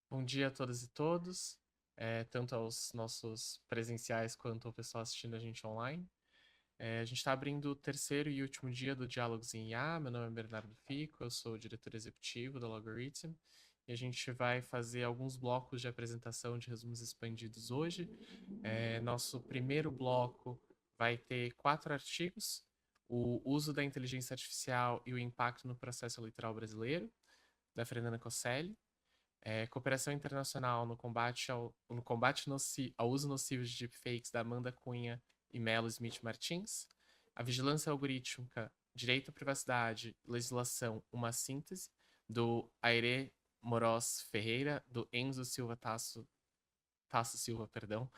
Bom dia a todas e todos, tanto aos nossos presenciais quanto ao pessoal assistindo a gente online. A gente está abrindo o terceiro e último dia do Diálogos em IA. Meu nome é Bernardo Fico, eu sou o diretor executivo da Logarithm e a gente vai fazer alguns blocos de apresentação de resumos expandidos hoje. Nosso primeiro bloco vai ter 4 artigos: o uso da inteligência artificial e o impacto no processo eleitoral brasileiro, da Fernanda Cosselli. Cooperação internacional no combate ao uso nocivo de deepfakes, da Amanda Cunha e Melo Smith Martins. A vigilância algorítmica, direito à privacidade, legislação, uma síntese, do Aire Moroz Ferreira, do Enzo Silva Tasso Silva, perdão,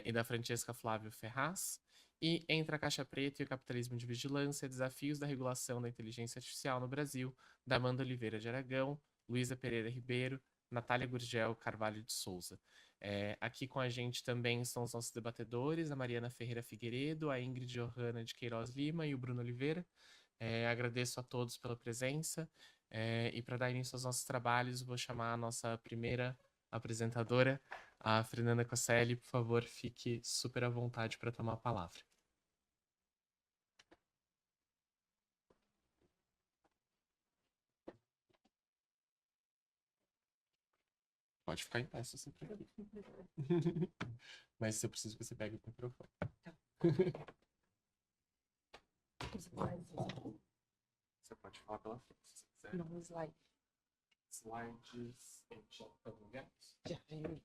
e da Francesca Flávio Ferraz. E Entre a Caixa Preta e o Capitalismo de Vigilância, desafios da regulação da inteligência artificial no Brasil, da Amanda Oliveira de Aragão, Luísa Pereira Ribeiro, Natália Gurgel Carvalho de Souza. Aqui com a gente também são os nossos debatedores, a Mariana Ferreira Figueiredo, a Ingrid Johanna de Queiroz Lima e o Bruno Oliveira. Agradeço a todos pela presença, e para dar início aos nossos trabalhos, vou chamar a nossa primeira apresentadora, a Fernanda Cosselli. Por favor, fique super à vontade para tomar a palavra. Pode ficar em pé se você preferir. Mas se eu preciso que você pegue o microfone. Você pode falar pela frente, se você quiser. Não, slide. Slides já estão ligados? Já veio.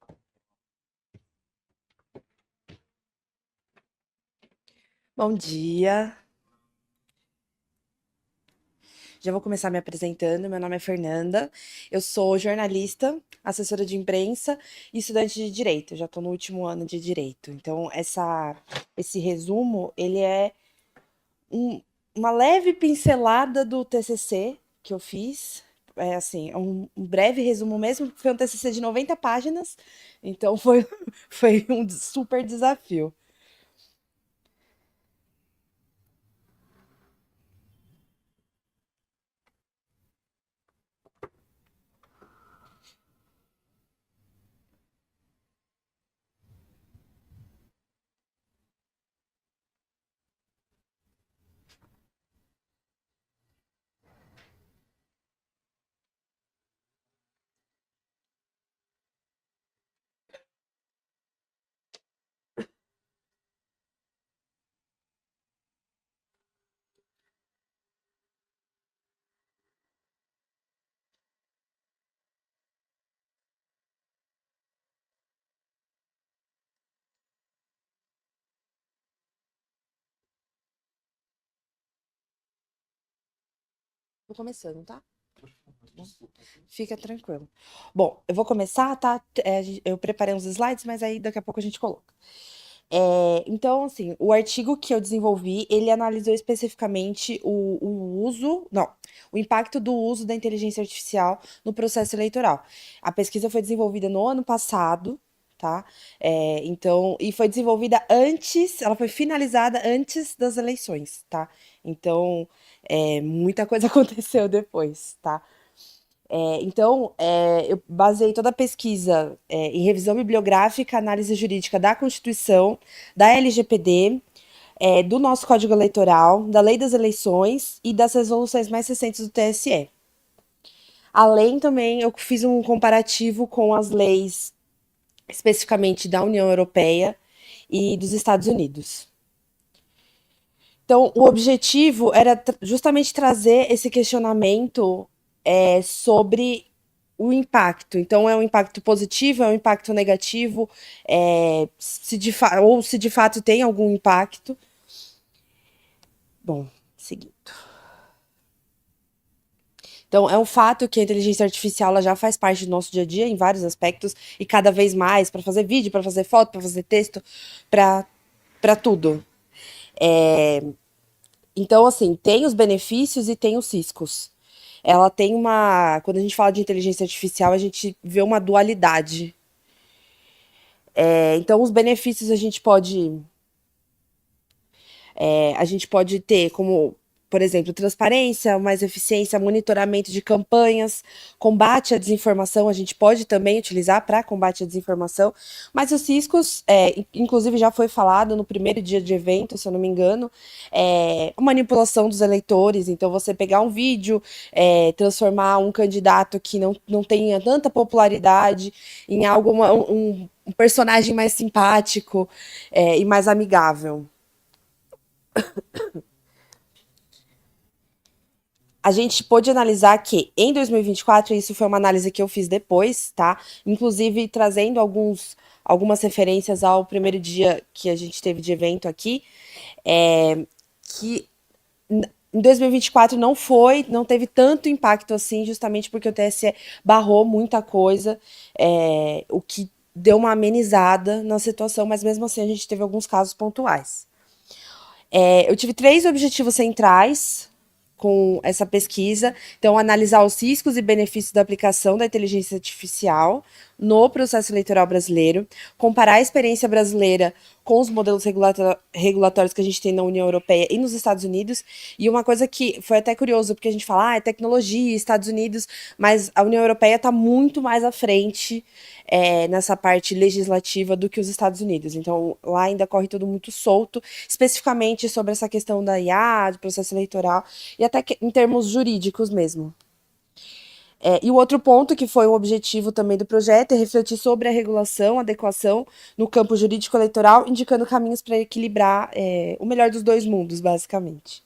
Bom dia. Já vou começar me apresentando. Meu nome é Fernanda. Eu sou jornalista, assessora de imprensa e estudante de direito. Já estou no último ano de direito. Então, esse resumo, ele é uma leve pincelada do TCC que eu fiz. É assim, um breve resumo mesmo, porque foi um TCC de 90 páginas. Então, foi um super desafio. Tô começando, tá? Desculpa. Fica tranquilo. Bom, eu vou começar, tá? Eu preparei uns slides, mas aí daqui a pouco a gente coloca. Então, assim, o artigo que eu desenvolvi, ele analisou especificamente o uso, não, o impacto do uso da inteligência artificial no processo eleitoral. A pesquisa foi desenvolvida no ano passado, tá? Então, e foi desenvolvida antes, ela foi finalizada antes das eleições, tá? Então, muita coisa aconteceu depois, tá? Eu baseei toda a pesquisa em revisão bibliográfica, análise jurídica da Constituição, da LGPD, do nosso Código Eleitoral, da Lei das Eleições e das resoluções mais recentes do TSE. Além também, eu fiz um comparativo com as leis especificamente da União Europeia e dos Estados Unidos. Então, o objetivo era justamente trazer esse questionamento sobre o impacto. Então, é um impacto positivo, é um impacto negativo, ou se de fato tem algum impacto. Bom, seguindo. Então, é um fato que a inteligência artificial ela já faz parte do nosso dia a dia em vários aspectos e cada vez mais para fazer vídeo, para fazer foto, para fazer texto, para tudo. Então, assim, tem os benefícios e tem os riscos. Ela tem uma. Quando a gente fala de inteligência artificial, a gente vê uma dualidade. Então, os benefícios a gente pode ter como por exemplo, transparência, mais eficiência, monitoramento de campanhas, combate à desinformação, a gente pode também utilizar para combate à desinformação, mas os riscos, inclusive já foi falado no primeiro dia de evento, se eu não me engano, a manipulação dos eleitores, então você pegar um vídeo, transformar um candidato que não tenha tanta popularidade em algo, um personagem mais simpático e mais amigável. A gente pôde analisar que em 2024, isso foi uma análise que eu fiz depois, tá? Inclusive trazendo algumas referências ao primeiro dia que a gente teve de evento aqui, que em 2024 não teve tanto impacto assim, justamente porque o TSE barrou muita coisa, o que deu uma amenizada na situação, mas mesmo assim a gente teve alguns casos pontuais. Eu tive 3 objetivos centrais com essa pesquisa. Então, analisar os riscos e benefícios da aplicação da inteligência artificial no processo eleitoral brasileiro, comparar a experiência brasileira com os modelos regulatórios que a gente tem na União Europeia e nos Estados Unidos. E uma coisa que foi até curioso, porque a gente fala, é tecnologia, Estados Unidos, mas a União Europeia está muito mais à frente nessa parte legislativa do que os Estados Unidos. Então, lá ainda corre tudo muito solto, especificamente sobre essa questão da IA, do processo eleitoral, e até em termos jurídicos mesmo. E o outro ponto, que foi o objetivo também do projeto, é refletir sobre a regulação, a adequação no campo jurídico eleitoral, indicando caminhos para equilibrar o melhor dos dois mundos, basicamente.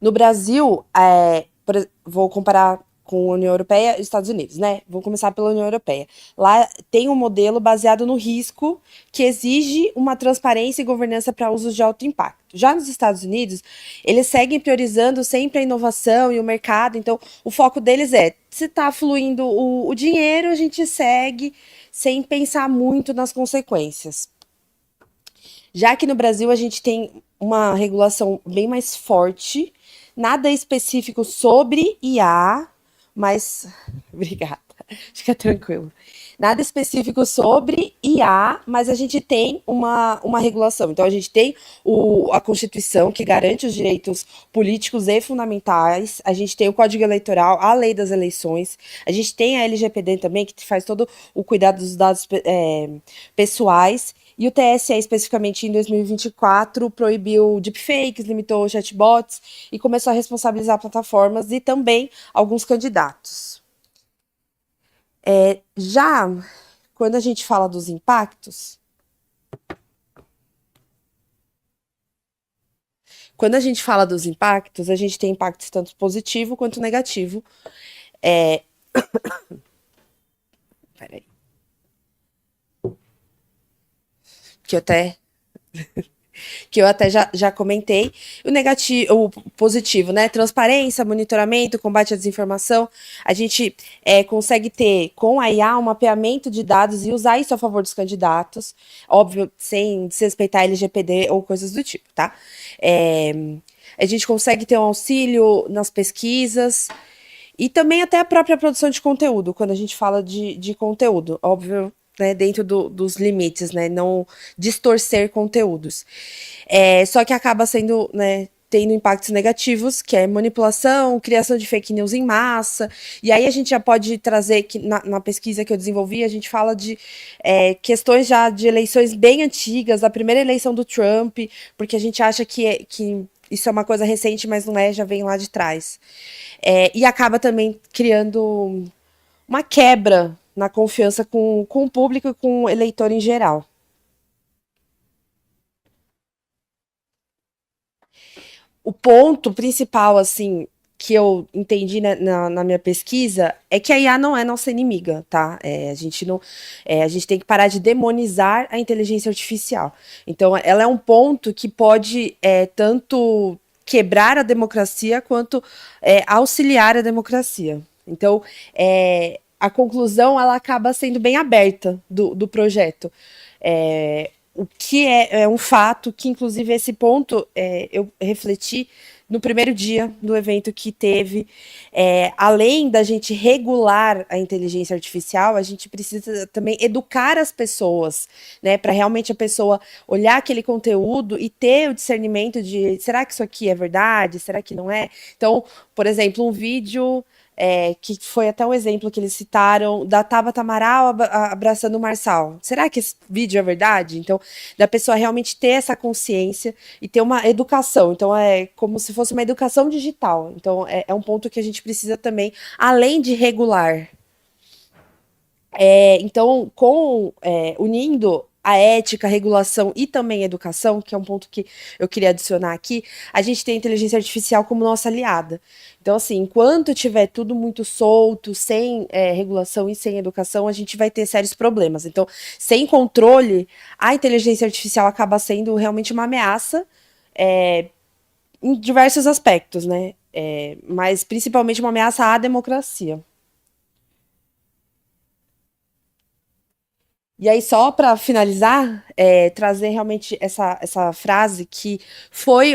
No Brasil, vou comparar com a União Europeia e Estados Unidos, né? Vou começar pela União Europeia. Lá tem um modelo baseado no risco que exige uma transparência e governança para usos de alto impacto. Já nos Estados Unidos, eles seguem priorizando sempre a inovação e o mercado, então o foco deles se está fluindo o dinheiro, a gente segue sem pensar muito nas consequências. Já que no Brasil a gente tem uma regulação bem mais forte, nada específico sobre IA, mas. Obrigada, fica tranquilo. Nada específico sobre IA, mas a gente tem uma regulação. Então, a gente tem a Constituição, que garante os direitos políticos e fundamentais, a gente tem o Código Eleitoral, a Lei das Eleições, a gente tem a LGPD também, que faz todo o cuidado dos dados pessoais, e o TSE, especificamente em 2024, proibiu deepfakes, limitou chatbots e começou a responsabilizar plataformas e também alguns candidatos. Já quando a gente fala dos impactos, a gente tem impactos tanto positivo quanto negativo. Peraí. Que eu até já comentei. O negativo, o positivo, né? Transparência, monitoramento, combate à desinformação. A gente consegue ter, com a IA, um mapeamento de dados e usar isso a favor dos candidatos. Óbvio, sem desrespeitar a LGPD ou coisas do tipo, tá? A gente consegue ter um auxílio nas pesquisas. E também até a própria produção de conteúdo, quando a gente fala de conteúdo. Óbvio, né, dentro dos limites, né, não distorcer conteúdos. Só que acaba sendo, né, tendo impactos negativos, que é manipulação, criação de fake news em massa, e aí a gente já pode trazer, que na pesquisa que eu desenvolvi, a gente fala de questões já de eleições bem antigas, da primeira eleição do Trump, porque a gente acha que isso é uma coisa recente, mas não é, já vem lá de trás. E acaba também criando uma quebra na confiança com o público e com o eleitor em geral. O ponto principal, assim, que eu entendi na minha pesquisa é que a IA não é nossa inimiga, tá? A gente tem que parar de demonizar a inteligência artificial. Então, ela é um ponto que pode tanto quebrar a democracia quanto auxiliar a democracia. Então, a conclusão ela acaba sendo bem aberta do projeto. O que é um fato que, inclusive, esse ponto eu refleti no primeiro dia do evento que teve. Além da gente regular a inteligência artificial, a gente precisa também educar as pessoas, né, para realmente a pessoa olhar aquele conteúdo e ter o discernimento de será que isso aqui é verdade, será que não é? Então, por exemplo, um vídeo que foi até um exemplo que eles citaram da Tabata Amaral abraçando o Marçal. Será que esse vídeo é verdade? Então, da pessoa realmente ter essa consciência e ter uma educação. Então, é como se fosse uma educação digital. Então, é um ponto que a gente precisa também, além de regular. Então, unindo a ética, a regulação e também a educação, que é um ponto que eu queria adicionar aqui, a gente tem a inteligência artificial como nossa aliada. Então, assim, enquanto tiver tudo muito solto, sem regulação e sem educação, a gente vai ter sérios problemas. Então, sem controle, a inteligência artificial acaba sendo realmente uma ameaça em diversos aspectos, né? Mas principalmente uma ameaça à democracia. E aí, só para finalizar, trazer realmente essa frase que foi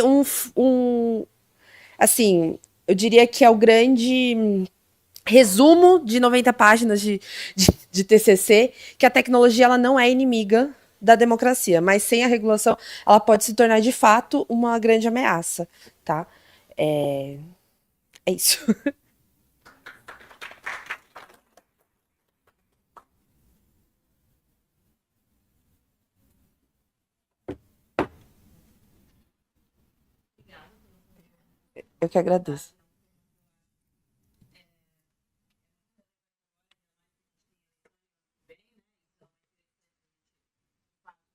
assim, eu diria que é o grande resumo de 90 páginas de TCC, que a tecnologia ela não é inimiga da democracia, mas sem a regulação ela pode se tornar de fato uma grande ameaça, tá? É isso. Eu que agradeço.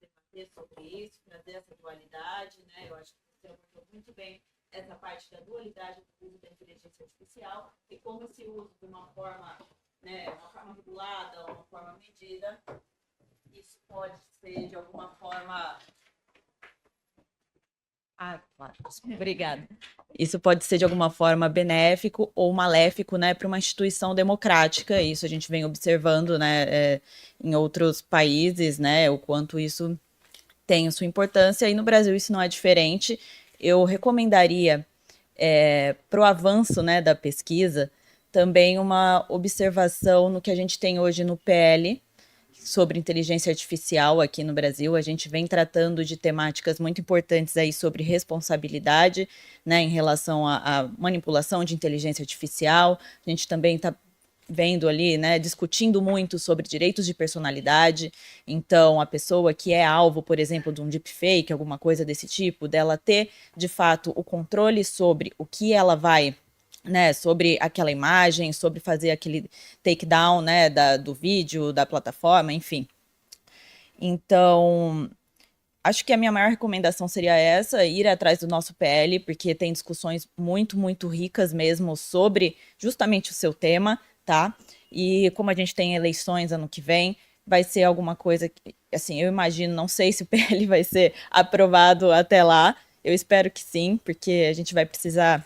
Debater sobre isso, trazer essa dualidade, né? Eu acho que você abordou muito bem essa parte da dualidade do uso da inteligência artificial e como esse uso de uma forma, né, uma forma regulada, uma forma medida, isso pode ser de alguma forma. Ah, claro. Obrigada. Isso pode ser de alguma forma benéfico ou maléfico, né, para uma instituição democrática. Isso a gente vem observando, né, em outros países, né, o quanto isso tem sua importância, e no Brasil isso não é diferente. Eu recomendaria, para o avanço, né, da pesquisa, também uma observação no que a gente tem hoje no PL sobre inteligência artificial aqui no Brasil. A gente vem tratando de temáticas muito importantes aí sobre responsabilidade, né, em relação à manipulação de inteligência artificial. A gente também está vendo ali, né, discutindo muito sobre direitos de personalidade. Então, a pessoa que é alvo, por exemplo, de um deepfake, alguma coisa desse tipo, dela ter, de fato, o controle sobre o que ela vai, né, sobre aquela imagem, sobre fazer aquele takedown, né, do vídeo, da plataforma, enfim. Então, acho que a minha maior recomendação seria essa, ir atrás do nosso PL, porque tem discussões muito, muito ricas mesmo sobre justamente o seu tema, tá? E como a gente tem eleições ano que vem, vai ser alguma coisa que, assim, eu imagino, não sei se o PL vai ser aprovado até lá, eu espero que sim, porque a gente vai precisar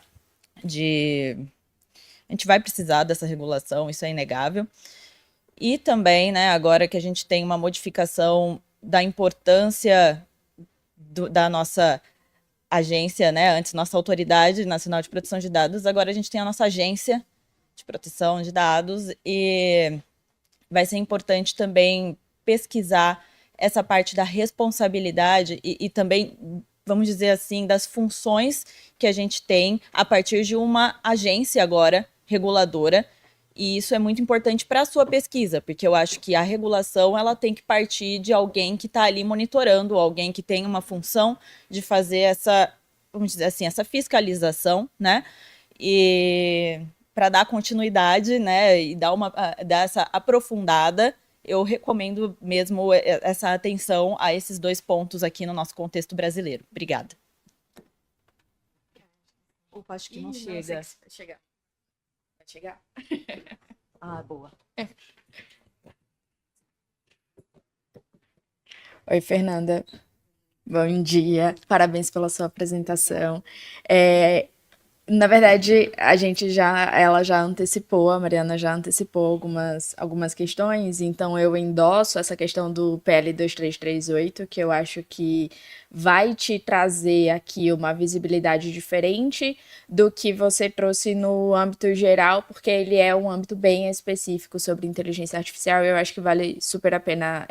dessa regulação, isso é inegável. E também, né, agora que a gente tem uma modificação da importância da nossa agência, né, antes nossa Autoridade Nacional de Proteção de Dados, agora a gente tem a nossa Agência de Proteção de Dados, e vai ser importante também pesquisar essa parte da responsabilidade e também, vamos dizer assim, das funções que a gente tem a partir de uma agência agora reguladora. E isso é muito importante para a sua pesquisa, porque eu acho que a regulação ela tem que partir de alguém que está ali monitorando, alguém que tem uma função de fazer essa, vamos dizer assim, essa fiscalização, né? E para dar continuidade, né, e dar essa aprofundada, eu recomendo mesmo essa atenção a esses dois pontos aqui no nosso contexto brasileiro. Obrigada. Opa, acho que não chega. Vai chegar. Vai chegar? Ah, boa. Oi, Fernanda. Bom dia. Parabéns pela sua apresentação. É, Na verdade, ela já antecipou, a Mariana já antecipou algumas questões, então eu endosso essa questão do PL 2338, que eu acho que vai te trazer aqui uma visibilidade diferente do que você trouxe no âmbito geral, porque ele é um âmbito bem específico sobre inteligência artificial, e eu acho que vale super a pena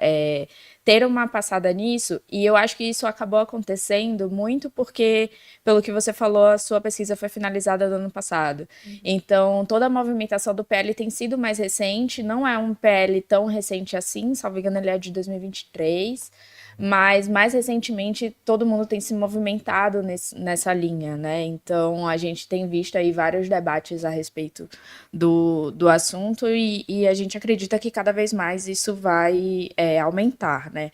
ter uma passada nisso, e eu acho que isso acabou acontecendo muito porque, pelo que você falou, a sua pesquisa foi finalizada no ano passado. Então, toda a movimentação do PL tem sido mais recente, não é um PL tão recente assim, salvo engano, ele é de 2023, mas mais recentemente todo mundo tem se movimentado nessa linha, né? Então a gente tem visto aí vários debates a respeito do assunto e a gente acredita que cada vez mais isso vai aumentar, né?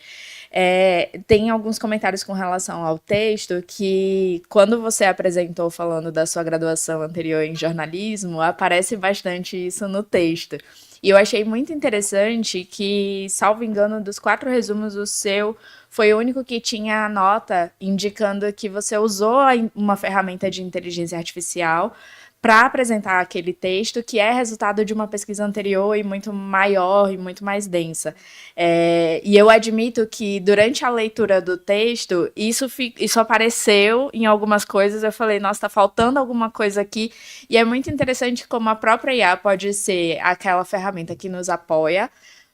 Tem alguns comentários com relação ao texto que, quando você apresentou falando da sua graduação anterior em jornalismo, aparece bastante isso no texto. E eu achei muito interessante que, salvo engano, dos 4 resumos, o seu foi o único que tinha a nota indicando que você usou uma ferramenta de inteligência artificial para apresentar aquele texto, que é resultado de uma pesquisa anterior e muito maior e muito mais densa. E eu admito que, durante a leitura do texto, isso apareceu em algumas coisas, eu falei, nossa, está faltando alguma coisa aqui, e é muito interessante como a própria IA pode ser aquela ferramenta que nos apoia,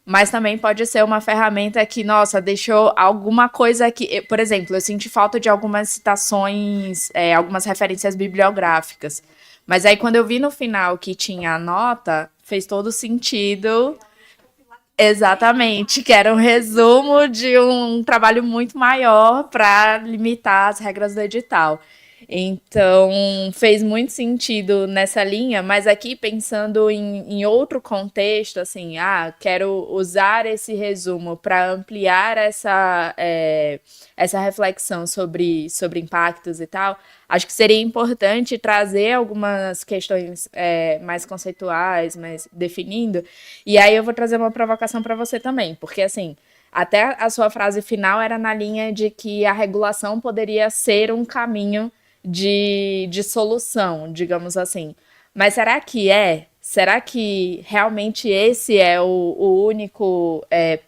mas também pode ser uma ferramenta que, nossa, deixou alguma coisa aqui. Por exemplo, eu senti falta de algumas citações, algumas referências bibliográficas. Mas aí, quando eu vi no final que tinha a nota, fez todo sentido. Exatamente, que era um resumo de um trabalho muito maior para limitar as regras do edital. Então, fez muito sentido nessa linha, mas aqui pensando em outro contexto, assim, quero usar esse resumo para ampliar essa reflexão sobre impactos e tal, acho que seria importante trazer algumas questões mais conceituais, mais definindo, e aí eu vou trazer uma provocação para você também, porque, assim, até a sua frase final era na linha de que a regulação poderia ser um caminho de solução, digamos assim. Mas será que é? Será que realmente esse é o único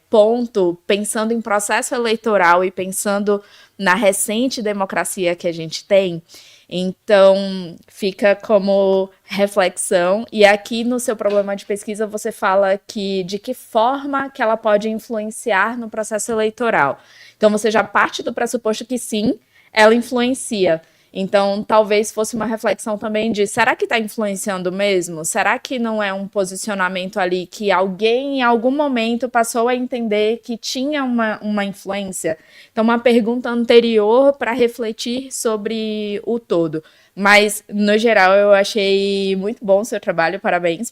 ponto, pensando em processo eleitoral e pensando na recente democracia que a gente tem? Então, fica como reflexão. E aqui no seu problema de pesquisa você fala de que forma que ela pode influenciar no processo eleitoral. Então, você já parte do pressuposto que sim, ela influencia. Então, talvez fosse uma reflexão também de, será que está influenciando mesmo? Será que não é um posicionamento ali que alguém, em algum momento, passou a entender que tinha uma influência? Então, uma pergunta anterior para refletir sobre o todo. Mas, no geral, eu achei muito bom o seu trabalho, parabéns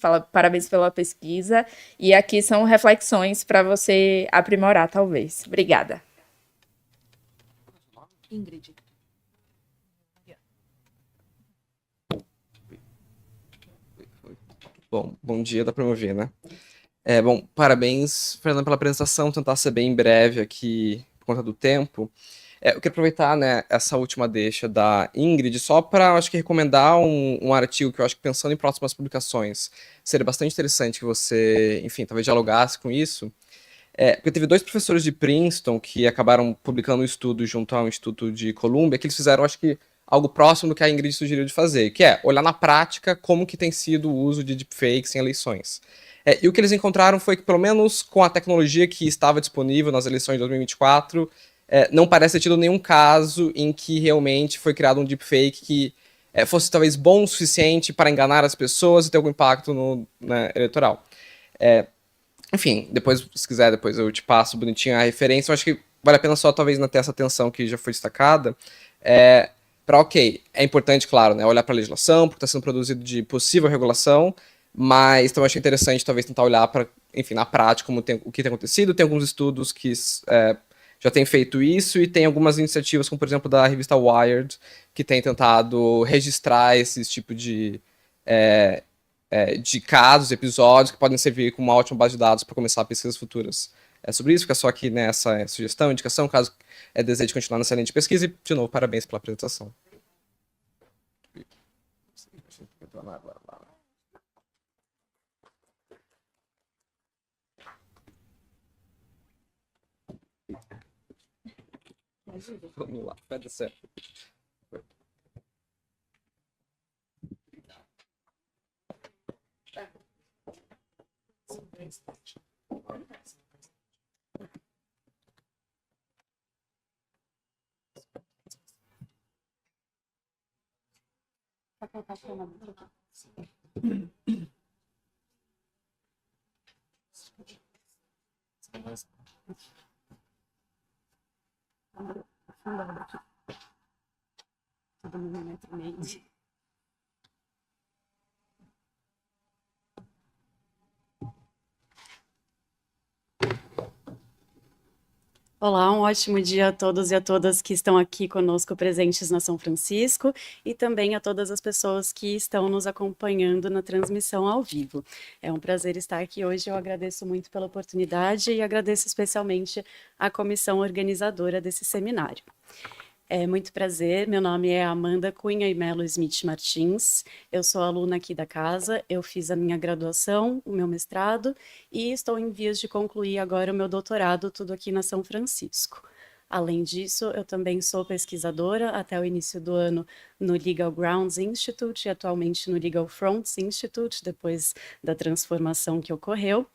pela pesquisa. E aqui são reflexões para você aprimorar, talvez. Obrigada. Ingrid. Bom dia, dá para me ouvir, né? Bom, parabéns, Fernando, pela apresentação, vou tentar ser bem breve aqui, por conta do tempo. Eu quero aproveitar, né, essa última deixa da Ingrid, só para, acho que, recomendar um artigo que eu acho que, pensando em próximas publicações, seria bastante interessante que você, enfim, talvez dialogasse com isso. Porque teve 2 professores de Princeton que acabaram publicando um estudo junto ao Instituto de Columbia, que eles fizeram, acho que, algo próximo do que a Ingrid sugeriu de fazer, que é olhar na prática como que tem sido o uso de deepfakes em eleições. E o que eles encontraram foi que, pelo menos com a tecnologia que estava disponível nas eleições de 2024, não parece ter tido nenhum caso em que realmente foi criado um deepfake que fosse talvez bom o suficiente para enganar as pessoas e ter algum impacto no eleitoral. Enfim, depois, se quiser, depois eu te passo bonitinho a referência. Eu acho que vale a pena só, talvez, ter essa atenção que já foi destacada. É importante, claro, né, olhar para a legislação, porque está sendo produzido de possível regulação, mas também acho interessante, talvez, tentar olhar para, enfim, na prática, o que tem acontecido. Tem alguns estudos que já têm feito isso, e tem algumas iniciativas, como, por exemplo, da revista Wired, que tem tentado registrar esses tipos de casos, episódios, que podem servir como uma ótima base de dados para começar pesquisas futuras. Sobre isso, fica só aqui nessa sugestão, indicação, caso deseje continuar nessa linha de pesquisa. E, de novo, parabéns pela apresentação. Vamos lá, vai dar certo. Olá, um ótimo dia a todos e a todas que estão aqui conosco presentes na São Francisco e também a todas as pessoas que estão nos acompanhando na transmissão ao vivo. É um prazer estar aqui hoje, eu agradeço muito pela oportunidade e agradeço especialmente à comissão organizadora desse seminário. É muito prazer, meu nome é Amanda Cunha e Melo Smith Martins, eu sou aluna aqui da casa, eu fiz a minha graduação, o meu mestrado e estou em vias de concluir agora o meu doutorado, tudo aqui na São Francisco. Além disso, eu também sou pesquisadora até o início do ano no Legal Grounds Institute e atualmente no Legal Fronts Institute, depois da transformação que ocorreu.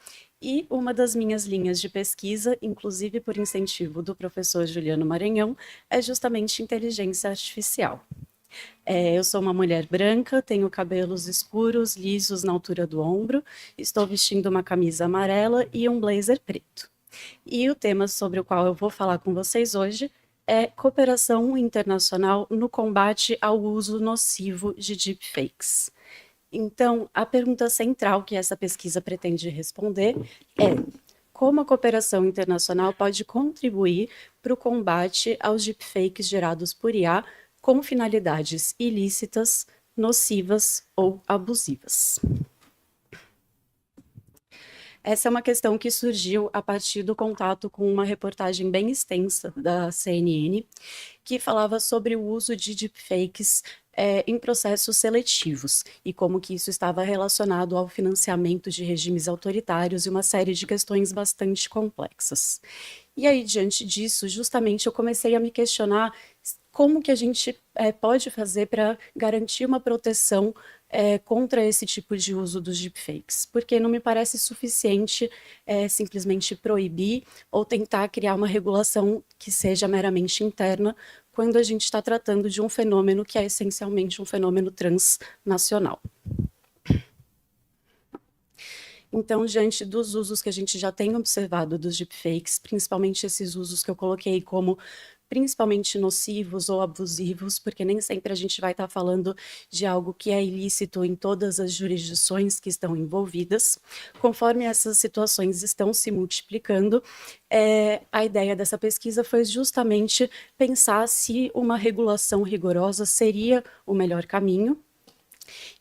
E uma das minhas linhas de pesquisa, inclusive por incentivo do professor Juliano Maranhão, é justamente inteligência artificial. Eu sou uma mulher branca, tenho cabelos escuros, lisos na altura do ombro, estou vestindo uma camisa amarela e um blazer preto. E o tema sobre o qual eu vou falar com vocês hoje é cooperação internacional no combate ao uso nocivo de deepfakes. Então, a pergunta central que essa pesquisa pretende responder é: como a cooperação internacional pode contribuir para o combate aos deepfakes gerados por IA com finalidades ilícitas, nocivas ou abusivas? Essa é uma questão que surgiu a partir do contato com uma reportagem bem extensa da CNN, que falava sobre o uso de deepfakes em processos seletivos e como que isso estava relacionado ao financiamento de regimes autoritários e uma série de questões bastante complexas. E aí, diante disso, justamente eu comecei a me questionar como que a gente pode fazer para garantir uma proteção contra esse tipo de uso dos deepfakes, porque não me parece suficiente simplesmente proibir ou tentar criar uma regulação que seja meramente interna, quando a gente está tratando de um fenômeno que é essencialmente um fenômeno transnacional. Então, diante dos usos que a gente já tem observado dos deepfakes, principalmente esses usos que eu coloquei como principalmente nocivos ou abusivos, porque nem sempre a gente vai estar falando de algo que é ilícito em todas as jurisdições que estão envolvidas. Conforme essas situações estão se multiplicando, a ideia dessa pesquisa foi justamente pensar se uma regulação rigorosa seria o melhor caminho,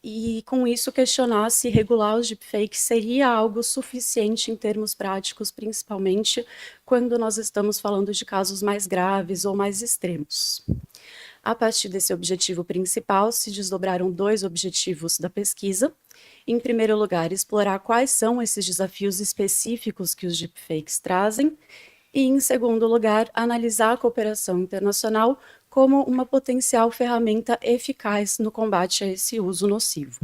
e com isso questionar se regular os deepfakes seria algo suficiente em termos práticos, principalmente quando nós estamos falando de casos mais graves ou mais extremos. A partir desse objetivo principal, se desdobraram dois objetivos da pesquisa. Em primeiro lugar, explorar quais são esses desafios específicos que os deepfakes trazem. E, em segundo lugar, analisar a cooperação internacional como uma potencial ferramenta eficaz no combate a esse uso nocivo.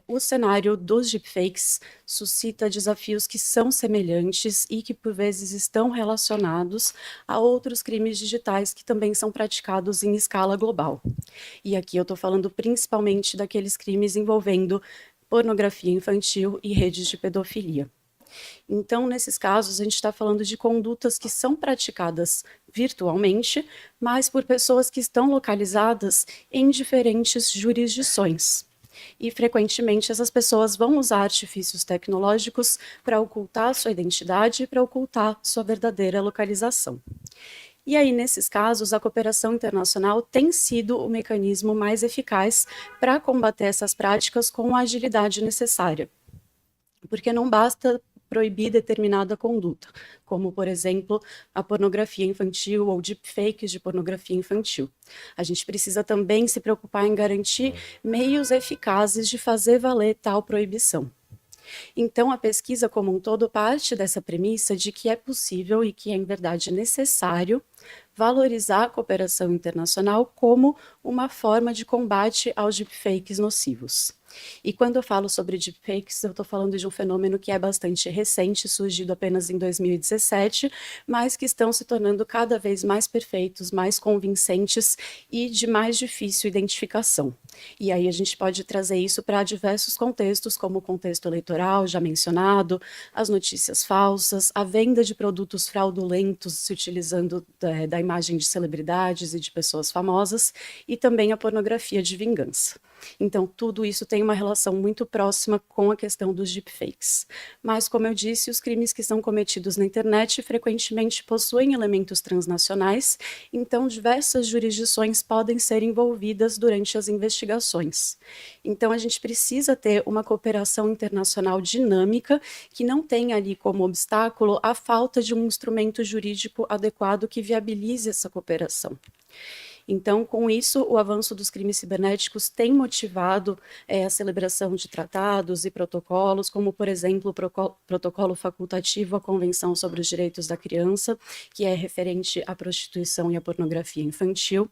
O cenário dos deepfakes suscita desafios que são semelhantes e que, por vezes, estão relacionados a outros crimes digitais que também são praticados em escala global. E aqui eu estou falando principalmente daqueles crimes envolvendo pornografia infantil e redes de pedofilia. Então, nesses casos, a gente está falando de condutas que são praticadas virtualmente, mas por pessoas que estão localizadas em diferentes jurisdições. E, frequentemente, essas pessoas vão usar artifícios tecnológicos para ocultar sua identidade e para ocultar sua verdadeira localização. E aí, nesses casos, a cooperação internacional tem sido o mecanismo mais eficaz para combater essas práticas com a agilidade necessária. Porque não basta proibir determinada conduta, como, por exemplo, a pornografia infantil ou deepfakes de pornografia infantil. A gente precisa também se preocupar em garantir meios eficazes de fazer valer tal proibição. Então, a pesquisa como um todo parte dessa premissa de que é possível e que é, em verdade, necessário valorizar a cooperação internacional como uma forma de combate aos deepfakes nocivos. E quando eu falo sobre deepfakes, eu estou falando de um fenômeno que é bastante recente, surgido apenas em 2017, mas que estão se tornando cada vez mais perfeitos, mais convincentes e de mais difícil identificação. E aí a gente pode trazer isso para diversos contextos, como o contexto eleitoral, já mencionado, as notícias falsas, a venda de produtos fraudulentos se utilizando da imagem de celebridades e de pessoas famosas, e também a pornografia de vingança. Então, tudo isso tem uma relação muito próxima com a questão dos deepfakes. Mas, como eu disse, os crimes que são cometidos na internet frequentemente possuem elementos transnacionais, então diversas jurisdições podem ser envolvidas durante as investigações. Então, a gente precisa ter uma cooperação internacional dinâmica que não tenha ali como obstáculo a falta de um instrumento jurídico adequado que viabilize essa cooperação. Então, com isso, o avanço dos crimes cibernéticos tem motivado a celebração de tratados e protocolos, como, por exemplo, o protocolo facultativo à Convenção sobre os Direitos da Criança, que é referente à prostituição e à pornografia infantil,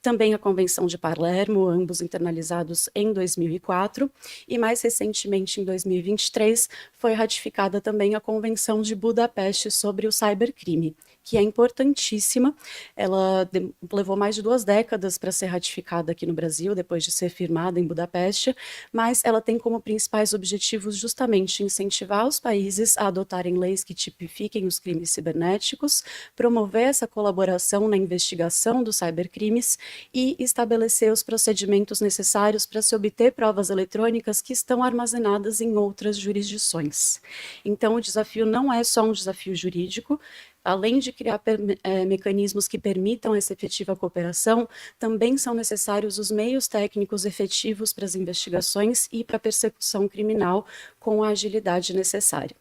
também a Convenção de Palermo, ambos internalizados em 2004, e mais recentemente, em 2023, foi ratificada também a Convenção de Budapeste sobre o cybercrime, que é importantíssima. Ela levou mais de 2 décadas para ser ratificada aqui no Brasil, depois de ser firmada em Budapeste, mas ela tem como principais objetivos justamente incentivar os países a adotarem leis que tipifiquem os crimes cibernéticos, promover essa colaboração na investigação dos cybercrimes e estabelecer os procedimentos necessários para se obter provas eletrônicas que estão armazenadas em outras jurisdições. Então, o desafio não é só um desafio jurídico. Além de criar mecanismos que permitam essa efetiva cooperação, também são necessários os meios técnicos efetivos para as investigações e para a persecução criminal com a agilidade necessária.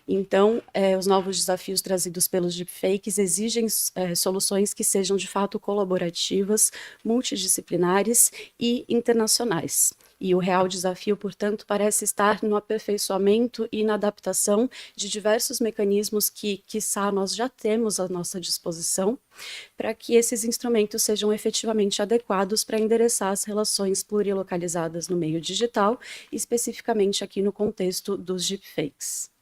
Então, os novos desafios trazidos pelos deepfakes exigem soluções que sejam de fato colaborativas, multidisciplinares e internacionais. E o real desafio, portanto, parece estar no aperfeiçoamento e na adaptação de diversos mecanismos que, quiçá, nós já temos à nossa disposição, para que esses instrumentos sejam efetivamente adequados para endereçar as relações plurilocalizadas no meio digital, especificamente aqui no contexto dos deepfakes.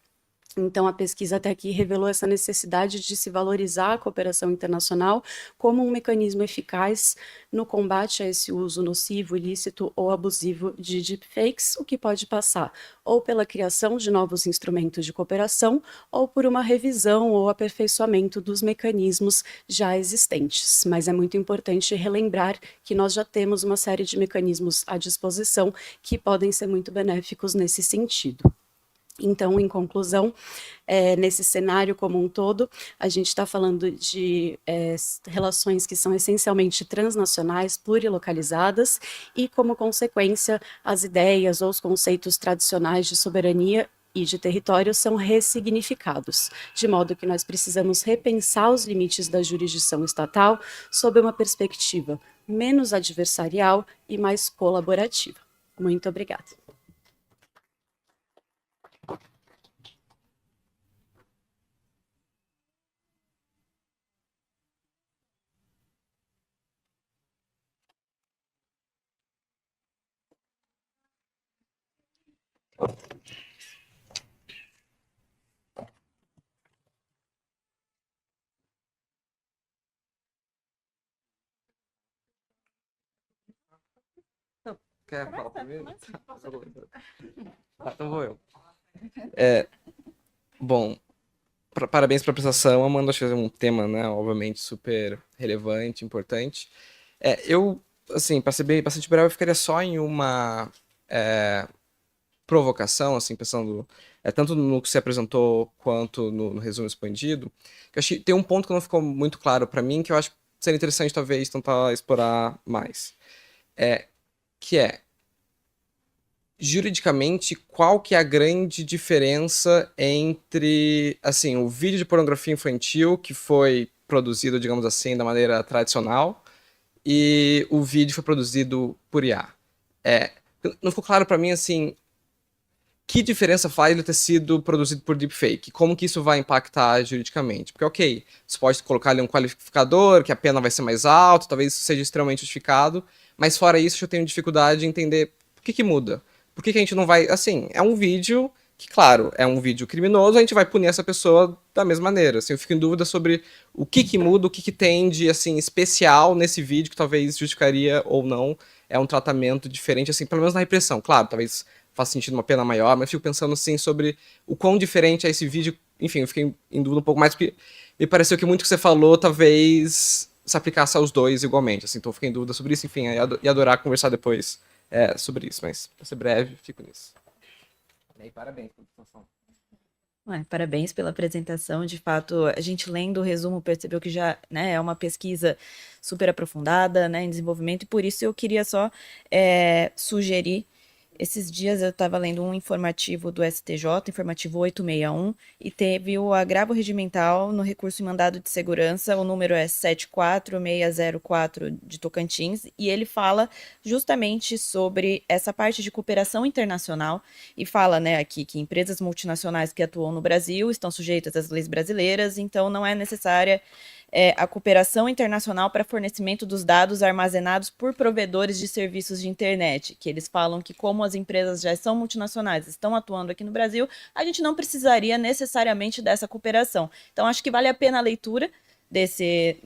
Então, a pesquisa até aqui revelou essa necessidade de se valorizar a cooperação internacional como um mecanismo eficaz no combate a esse uso nocivo, ilícito ou abusivo de deepfakes, o que pode passar ou pela criação de novos instrumentos de cooperação ou por uma revisão ou aperfeiçoamento dos mecanismos já existentes. Mas é muito importante relembrar que nós já temos uma série de mecanismos à disposição que podem ser muito benéficos nesse sentido. Então, em conclusão, nesse cenário como um todo, a gente está falando de relações que são essencialmente transnacionais, plurilocalizadas, e, como consequência, as ideias ou os conceitos tradicionais de soberania e de território são ressignificados, de modo que nós precisamos repensar os limites da jurisdição estatal sob uma perspectiva menos adversarial e mais colaborativa. Muito obrigada. Quer falar primeiro? Então vou eu. Bom, parabéns pela apresentação, Amanda. Acho que é um tema, né, obviamente, super relevante, importante. Eu, assim, para ser bastante breve, eu ficaria só em uma provocação, assim, pensando tanto no que você apresentou quanto no resumo expandido, que eu achei, tem um ponto que não ficou muito claro para mim, que eu acho que seria interessante, talvez, tentar explorar mais. Que é, juridicamente, qual que é a grande diferença entre, assim, o vídeo de pornografia infantil que foi produzido, digamos assim, da maneira tradicional e o vídeo foi produzido por IA? Não ficou claro para mim, assim, que diferença faz ele ter sido produzido por deepfake? Como que isso vai impactar juridicamente? Porque, ok, você pode colocar ali um qualificador, que a pena vai ser mais alta, talvez isso seja extremamente justificado, mas fora isso eu tenho dificuldade em entender por que muda. Por que a gente não vai... Assim, é um vídeo que, claro, é um vídeo criminoso, a gente vai punir essa pessoa da mesma maneira. Assim, eu fico em dúvida sobre o que muda, o que tem de, assim, especial nesse vídeo que talvez justificaria ou não um tratamento diferente, assim, pelo menos na repressão. Claro, talvez faça sentido uma pena maior, mas fico pensando, assim, sobre o quão diferente é esse vídeo. Enfim, eu fiquei em dúvida um pouco mais, porque me pareceu que muito que você falou talvez se aplicasse aos dois igualmente, assim, então eu fiquei em dúvida sobre isso. Enfim, ia adorar conversar depois sobre isso, mas pra ser breve, fico nisso. E aí, parabéns pela apresentação. Parabéns pela apresentação. De fato, a gente lendo o resumo percebeu que já, né, é uma pesquisa super aprofundada, né, em desenvolvimento, e por isso eu queria só sugerir. Esses dias eu estava lendo um informativo do STJ, informativo 861, e teve o agravo regimental no recurso em mandado de segurança, o número é 74604 de Tocantins, e ele fala justamente sobre essa parte de cooperação internacional, e fala, né, aqui que empresas multinacionais que atuam no Brasil estão sujeitas às leis brasileiras, então não é necessária a cooperação internacional para fornecimento dos dados armazenados por provedores de serviços de internet, que eles falam que como as empresas já são multinacionais, estão atuando aqui no Brasil, a gente não precisaria necessariamente dessa cooperação. Então, acho que vale a pena a leitura desse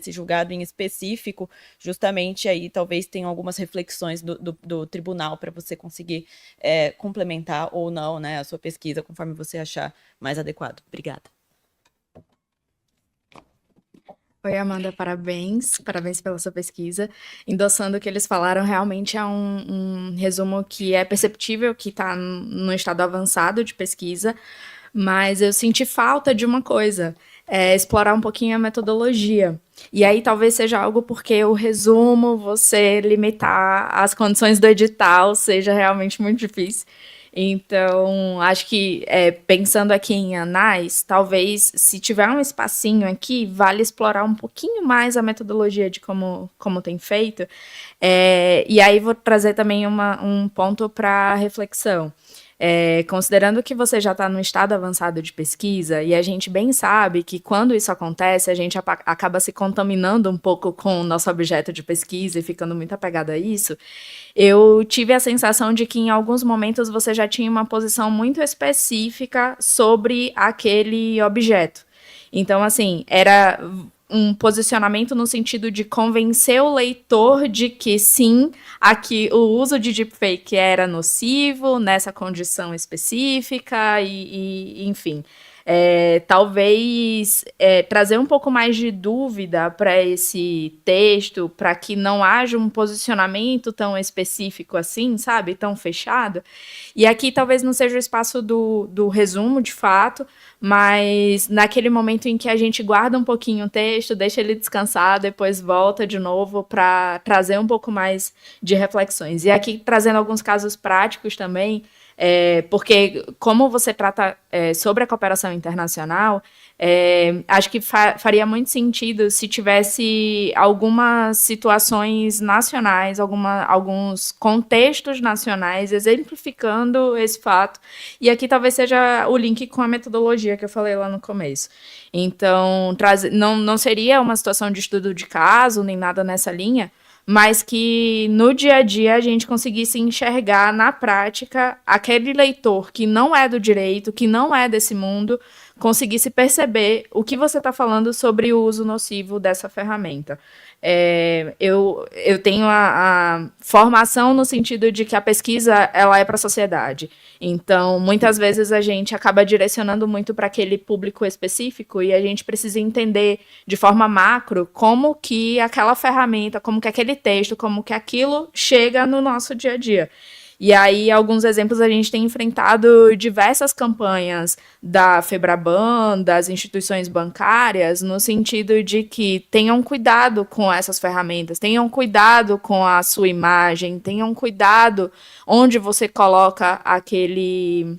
julgado em específico, justamente aí talvez tenham algumas reflexões do tribunal para você conseguir complementar ou não, né, a sua pesquisa, conforme você achar mais adequado. Obrigada. Oi, Amanda, parabéns pela sua pesquisa. Endossando o que eles falaram, realmente é um resumo que é perceptível, que está no estado avançado de pesquisa, mas eu senti falta de uma coisa, explorar um pouquinho a metodologia. E aí talvez seja algo porque o resumo, você limitar as condições do edital, seja realmente muito difícil. Então, acho que pensando aqui em anais, talvez se tiver um espacinho aqui, vale explorar um pouquinho mais a metodologia de como tem feito. E aí vou trazer também um ponto para reflexão. Considerando que você já está no estado avançado de pesquisa, e a gente bem sabe que quando isso acontece, a gente acaba se contaminando um pouco com o nosso objeto de pesquisa e ficando muito apegado a isso, eu tive a sensação de que em alguns momentos você já tinha uma posição muito específica sobre aquele objeto. Então, assim, era um posicionamento no sentido de convencer o leitor de que sim, aqui o uso de deepfake era nocivo nessa condição específica e enfim. Talvez trazer um pouco mais de dúvida para esse texto, para que não haja um posicionamento tão específico assim, sabe? Tão fechado. E aqui talvez não seja o espaço do resumo, de fato, mas naquele momento em que a gente guarda um pouquinho o texto, deixa ele descansar, depois volta de novo para trazer um pouco mais de reflexões. E aqui trazendo alguns casos práticos também, porque como você trata sobre a cooperação internacional, acho que faria muito sentido se tivesse algumas situações nacionais, alguns contextos nacionais exemplificando esse fato. E aqui talvez seja o link com a metodologia que eu falei lá no começo. Então, não seria uma situação de estudo de caso, nem nada nessa linha, mas que no dia a dia a gente conseguisse enxergar na prática aquele leitor que não é do direito, que não é desse mundo, conseguisse perceber o que você está falando sobre o uso nocivo dessa ferramenta. Eu tenho a formação no sentido de que a pesquisa ela é para a sociedade. Então, muitas vezes a gente acaba direcionando muito para aquele público específico e a gente precisa entender de forma macro como que aquela ferramenta, como que aquele texto, como que aquilo chega no nosso dia a dia. E aí, alguns exemplos, a gente tem enfrentado diversas campanhas da Febraban, das instituições bancárias, no sentido de que tenham cuidado com essas ferramentas, tenham cuidado com a sua imagem, tenham cuidado onde você coloca aquele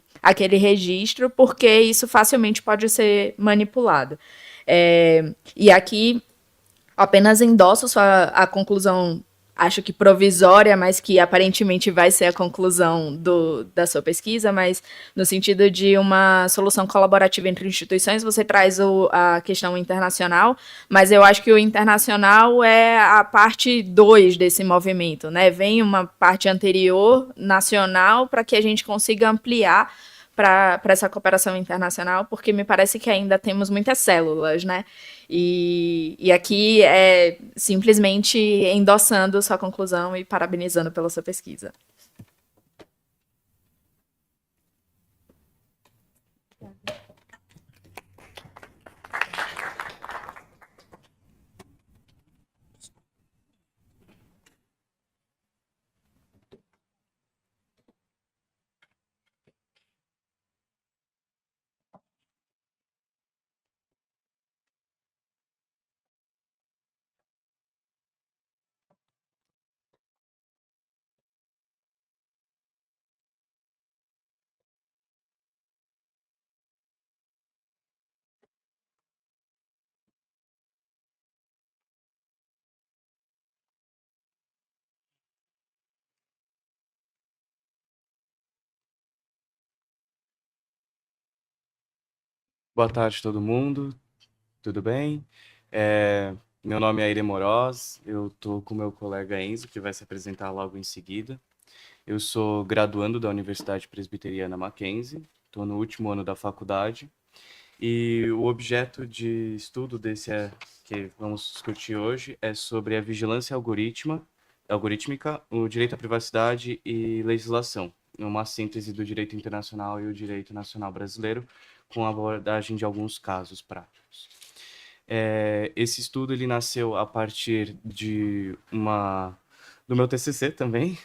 registro, porque isso facilmente pode ser manipulado. E aqui apenas endosso a conclusão, acho que provisória, mas que aparentemente vai ser a conclusão da sua pesquisa, mas no sentido de uma solução colaborativa entre instituições, você traz a questão internacional, mas eu acho que o internacional é a parte 2 desse movimento, né? Vem uma parte anterior, nacional, para que a gente consiga ampliar para essa cooperação internacional, porque me parece que ainda temos muitas células, né? E aqui é simplesmente endossando sua conclusão e parabenizando pela sua pesquisa. Boa tarde, todo mundo. Tudo bem? Meu nome é Aire Moroz, eu estou com meu colega Enzo, que vai se apresentar logo em seguida. Eu sou graduando da Universidade Presbiteriana Mackenzie, estou no último ano da faculdade, e o objeto de estudo que vamos discutir hoje é sobre a vigilância algorítmica, o direito à privacidade e legislação, uma síntese do direito internacional e o direito nacional brasileiro, com a abordagem de alguns casos práticos. Esse estudo ele nasceu a partir do meu TCC também.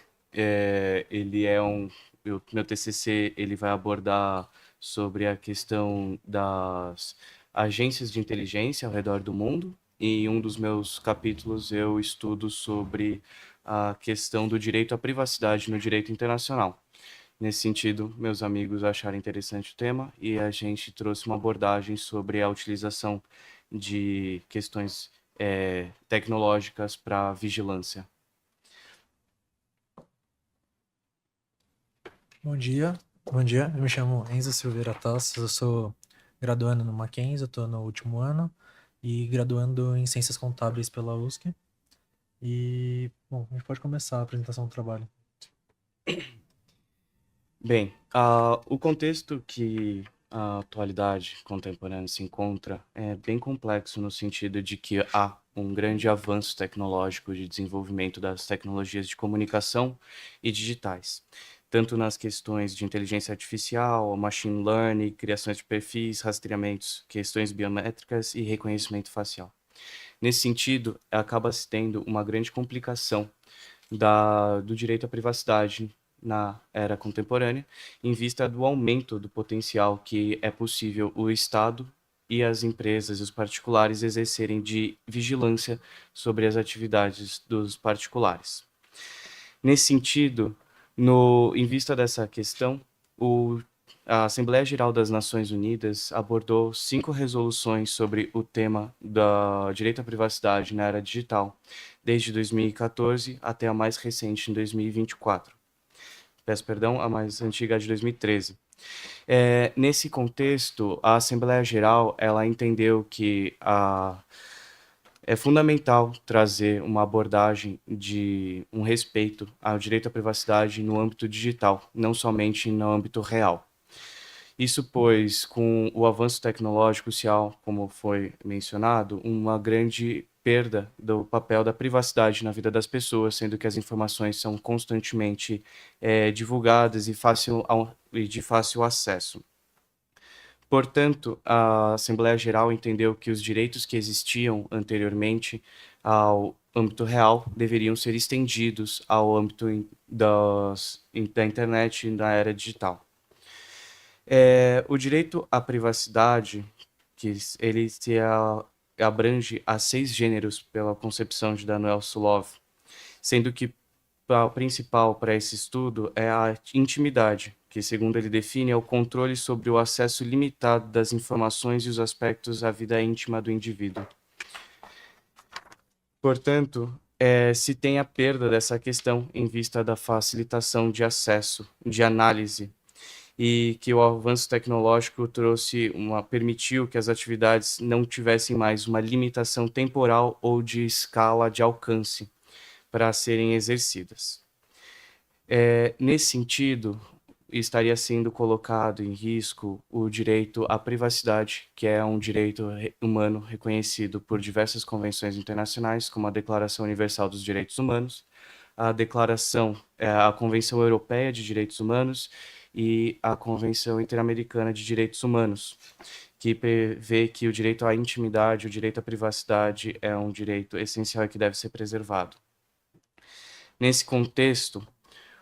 Meu TCC ele vai abordar sobre a questão das agências de inteligência ao redor do mundo. E em um dos meus capítulos eu estudo sobre a questão do direito à privacidade no direito internacional. Nesse sentido, meus amigos acharam interessante o tema e a gente trouxe uma abordagem sobre a utilização de questões tecnológicas para vigilância. Bom dia, eu me chamo Enzo Silveira Tassos, eu sou graduando no Mackenzie, eu estou no último ano e graduando em Ciências Contábeis pela USP. E, bom, a gente pode começar a apresentação do trabalho. Bem, o contexto que a atualidade contemporânea se encontra é bem complexo no sentido de que há um grande avanço tecnológico de desenvolvimento das tecnologias de comunicação e digitais, tanto nas questões de inteligência artificial, machine learning, criações de perfis, rastreamentos, questões biométricas e reconhecimento facial. Nesse sentido, acaba se tendo uma grande complicação do direito à privacidade na era contemporânea, em vista do aumento do potencial que é possível o Estado e as empresas e os particulares exercerem de vigilância sobre as atividades dos particulares. Nesse sentido, em vista dessa questão, a Assembleia Geral das Nações Unidas abordou 5 resoluções sobre o tema do direito à privacidade na era digital, desde 2014 até a mais recente, em 2024. Peço perdão, a mais antiga é de 2013. Nesse contexto, a Assembleia Geral ela entendeu que é fundamental trazer uma abordagem de um respeito ao direito à privacidade no âmbito digital, não somente no âmbito real. Isso pois, com o avanço tecnológico social, como foi mencionado, uma grande perda do papel da privacidade na vida das pessoas, sendo que as informações são constantemente divulgadas e de fácil acesso. Portanto, a Assembleia Geral entendeu que os direitos que existiam anteriormente ao âmbito real deveriam ser estendidos ao âmbito da internet e da era digital. O direito à privacidade, que ele abrange a 6 gêneros pela concepção de Daniel Sulov, sendo que o principal para esse estudo é a intimidade, que, segundo ele define, é o controle sobre o acesso limitado das informações e os aspectos da vida íntima do indivíduo. Portanto, se tem a perda dessa questão em vista da facilitação de acesso, de análise, e que o avanço tecnológico permitiu que as atividades não tivessem mais uma limitação temporal ou de escala de alcance para serem exercidas. Nesse sentido, estaria sendo colocado em risco o direito à privacidade, que é um direito humano reconhecido por diversas convenções internacionais, como a Declaração Universal dos Direitos Humanos, a Convenção Europeia de Direitos Humanos e a Convenção Interamericana de Direitos Humanos, que prevê que o direito à intimidade, o direito à privacidade é um direito essencial e que deve ser preservado. Nesse contexto,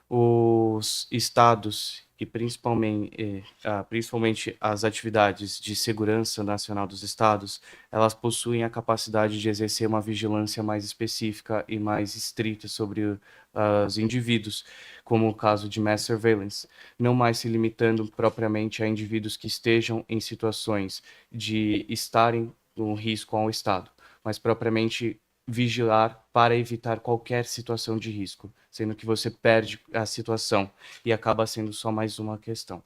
os estados e principalmente as atividades de segurança nacional dos estados, elas possuem a capacidade de exercer uma vigilância mais específica e mais estrita sobre os indivíduos, como o caso de mass surveillance, não mais se limitando propriamente a indivíduos que estejam em situações de estarem um risco ao Estado, mas propriamente vigilar para evitar qualquer situação de risco, sendo que você perde a situação e acaba sendo só mais uma questão.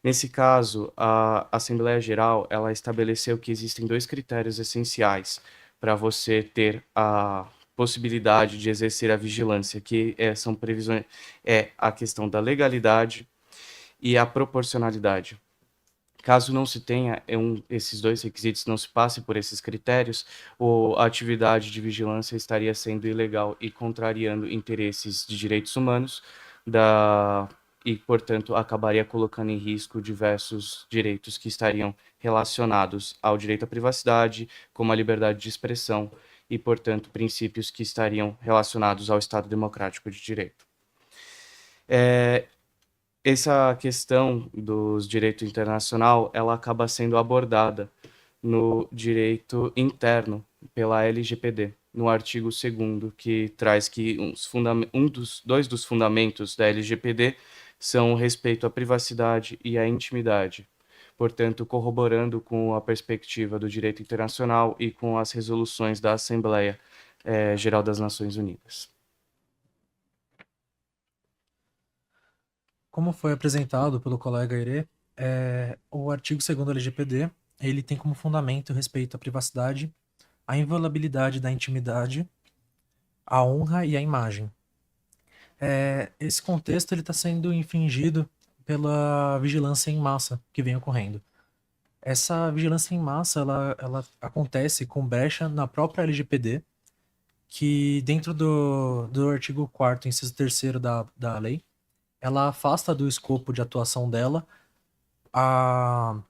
Nesse caso, a Assembleia Geral ela estabeleceu que existem 2 critérios essenciais para você ter a possibilidade de exercer a vigilância, que são previsões, a questão da legalidade e a proporcionalidade. Caso não se tenha esses 2 requisitos, não se passe por esses critérios, a atividade de vigilância estaria sendo ilegal e contrariando interesses de direitos humanos e, portanto, acabaria colocando em risco diversos direitos que estariam relacionados ao direito à privacidade, como a liberdade de expressão e, portanto, princípios que estariam relacionados ao Estado Democrático de Direito. Essa questão dos direito internacional, ela acaba sendo abordada no direito interno pela LGPD, no artigo 2º, que traz que dois dos fundamentos da LGPD são o respeito à privacidade e à intimidade, portanto, corroborando com a perspectiva do direito internacional e com as resoluções da Assembleia Geral das Nações Unidas. Como foi apresentado pelo colega Aire, o artigo 2º da LGPD, ele tem como fundamento o respeito à privacidade, à inviolabilidade da intimidade, à honra e à imagem. Esse contexto está sendo infringido pela vigilância em massa que vem ocorrendo. Essa vigilância em massa ela acontece com brecha na própria LGPD, que dentro do artigo 4º, inciso 3º da lei, ela afasta do escopo de atuação dela a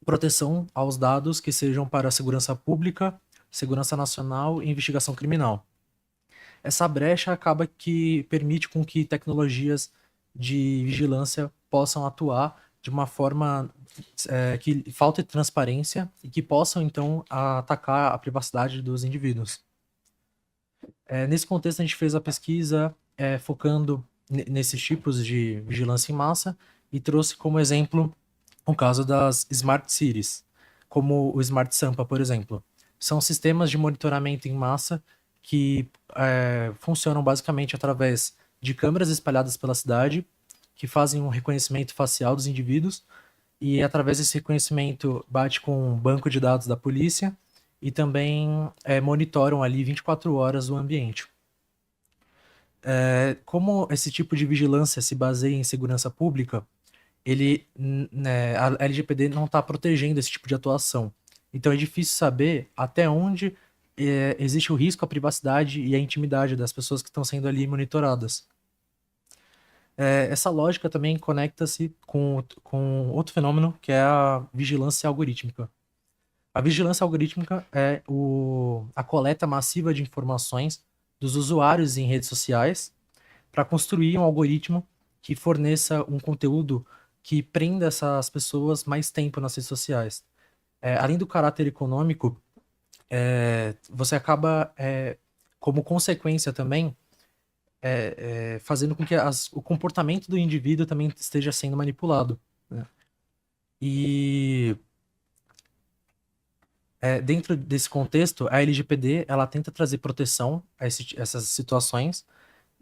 proteção aos dados que sejam para a segurança pública, segurança nacional e investigação criminal. Essa brecha acaba que permite com que tecnologias de vigilância possam atuar de uma forma que falte transparência e que possam, então, atacar a privacidade dos indivíduos. Nesse contexto, a gente fez a pesquisa focando nesses tipos de vigilância em massa e trouxe como exemplo o caso das Smart Cities, como o Smart Sampa, por exemplo. São sistemas de monitoramento em massa que funcionam basicamente através de câmeras espalhadas pela cidade, que fazem um reconhecimento facial dos indivíduos e através desse reconhecimento bate com um banco de dados da polícia e também monitoram ali 24 horas o ambiente. Como esse tipo de vigilância se baseia em segurança pública, a LGPD não está protegendo esse tipo de atuação. Então é difícil saber até onde existe o risco à privacidade e à intimidade das pessoas que estão sendo ali monitoradas. Essa lógica também conecta-se com outro fenômeno, que é a vigilância algorítmica. A vigilância algorítmica é a coleta massiva de informações dos usuários em redes sociais para construir um algoritmo que forneça um conteúdo que prenda essas pessoas mais tempo nas redes sociais. Além do caráter econômico, você acaba, como consequência também, fazendo com que o comportamento do indivíduo também esteja sendo manipulado, né? E dentro desse contexto, a LGPD ela tenta trazer proteção a essas situações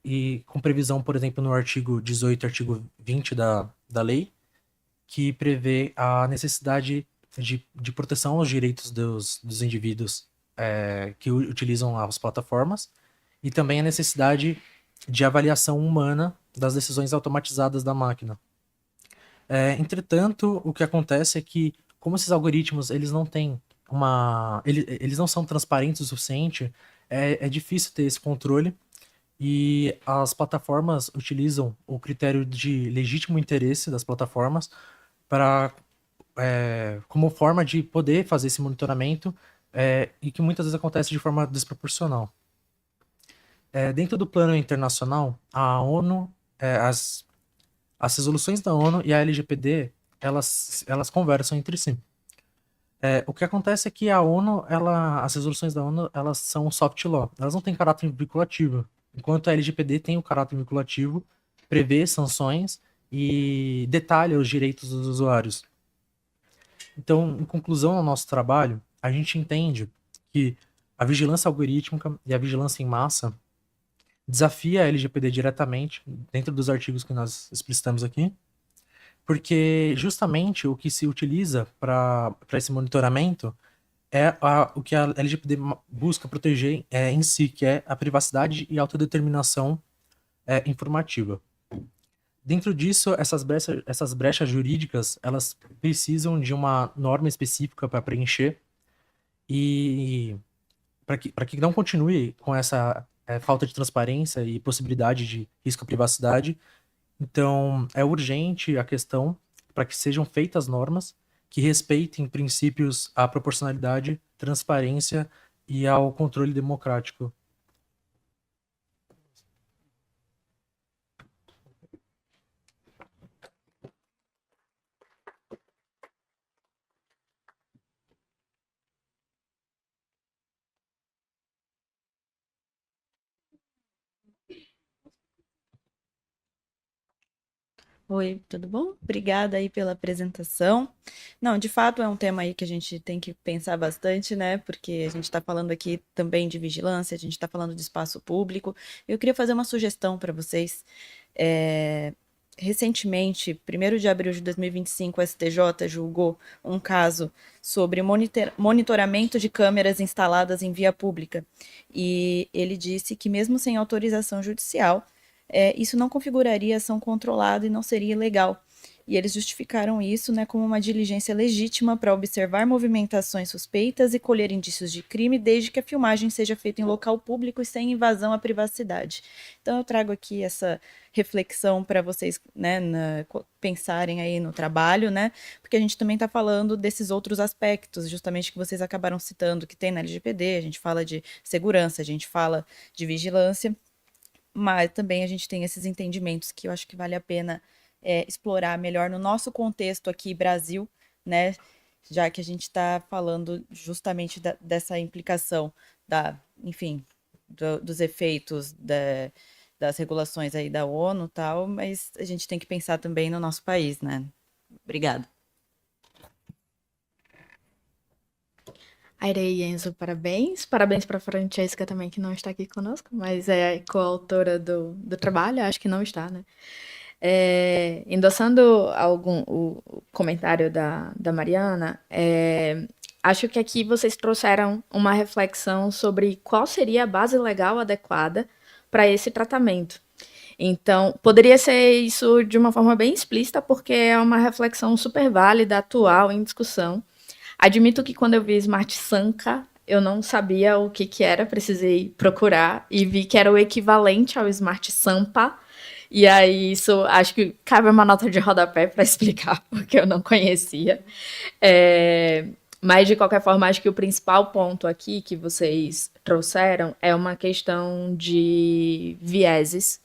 e com previsão, por exemplo, no artigo 18 e artigo 20 da lei, que prevê a necessidade de proteção aos direitos dos indivíduos que utilizam as plataformas e também a necessidade de avaliação humana das decisões automatizadas da máquina. Entretanto, o que acontece é que, como esses algoritmos eles não têm eles não são transparentes o suficiente, é difícil ter esse controle e as plataformas utilizam o critério de legítimo interesse das plataformas como forma de poder fazer esse monitoramento e que muitas vezes acontece de forma desproporcional. Dentro do plano internacional, a ONU, as resoluções da ONU e a LGPD, elas conversam entre si. O que acontece é que a ONU, as resoluções da ONU, elas são soft law, elas não têm caráter vinculativo, enquanto a LGPD tem o caráter vinculativo, prevê sanções e detalha os direitos dos usuários. Então, em conclusão ao nosso trabalho, a gente entende que a vigilância algorítmica e a vigilância em massa desafia a LGPD diretamente, dentro dos artigos que nós explicitamos aqui, porque justamente o que se utiliza para esse monitoramento é o que a LGPD busca proteger em si, que é a privacidade e autodeterminação informativa. Dentro disso, essas brechas jurídicas, elas precisam de uma norma específica para preencher e para que não continue com essa falta de transparência e possibilidade de risco à privacidade. Então, é urgente a questão para que sejam feitas normas que respeitem princípios à proporcionalidade, transparência e ao controle democrático. Oi, tudo bom? Obrigada aí pela apresentação. Não, de fato é um tema aí que a gente tem que pensar bastante, né? Porque a gente está falando aqui também de vigilância, a gente está falando de espaço público. Eu queria fazer uma sugestão para vocês. Recentemente, 1º de abril de 2025, o STJ julgou um caso sobre monitoramento de câmeras instaladas em via pública. E ele disse que mesmo sem autorização judicial, isso não configuraria ação controlada e não seria ilegal. E eles justificaram isso, né, como uma diligência legítima para observar movimentações suspeitas e colher indícios de crime, desde que a filmagem seja feita em local público e sem invasão à privacidade. Então eu trago aqui essa reflexão para vocês, né, pensarem aí no trabalho, né, porque a gente também está falando desses outros aspectos, justamente que vocês acabaram citando, que tem na LGPD, a gente fala de segurança, a gente fala de vigilância, mas também a gente tem esses entendimentos que eu acho que vale a pena explorar melhor no nosso contexto aqui, Brasil, né? Já que a gente está falando justamente dessa implicação enfim, dos efeitos das regulações aí da ONU e tal, mas a gente tem que pensar também no nosso país, né? Obrigada. Aire e Enzo, parabéns. Parabéns para a Francesca também, que não está aqui conosco, mas é coautora do trabalho, acho que não está, né? Endossando o comentário da Mariana, acho que aqui vocês trouxeram uma reflexão sobre qual seria a base legal adequada para esse tratamento. Então, poderia ser isso de uma forma bem explícita, porque é uma reflexão super válida, atual, em discussão. Admito que quando eu vi Smart Sampa, eu não sabia o que era, precisei procurar e vi que era o equivalente ao Smart Sampa. E aí, isso acho que cabe uma nota de rodapé para explicar, porque eu não conhecia. Mas, de qualquer forma, acho que o principal ponto aqui que vocês trouxeram é uma questão de vieses,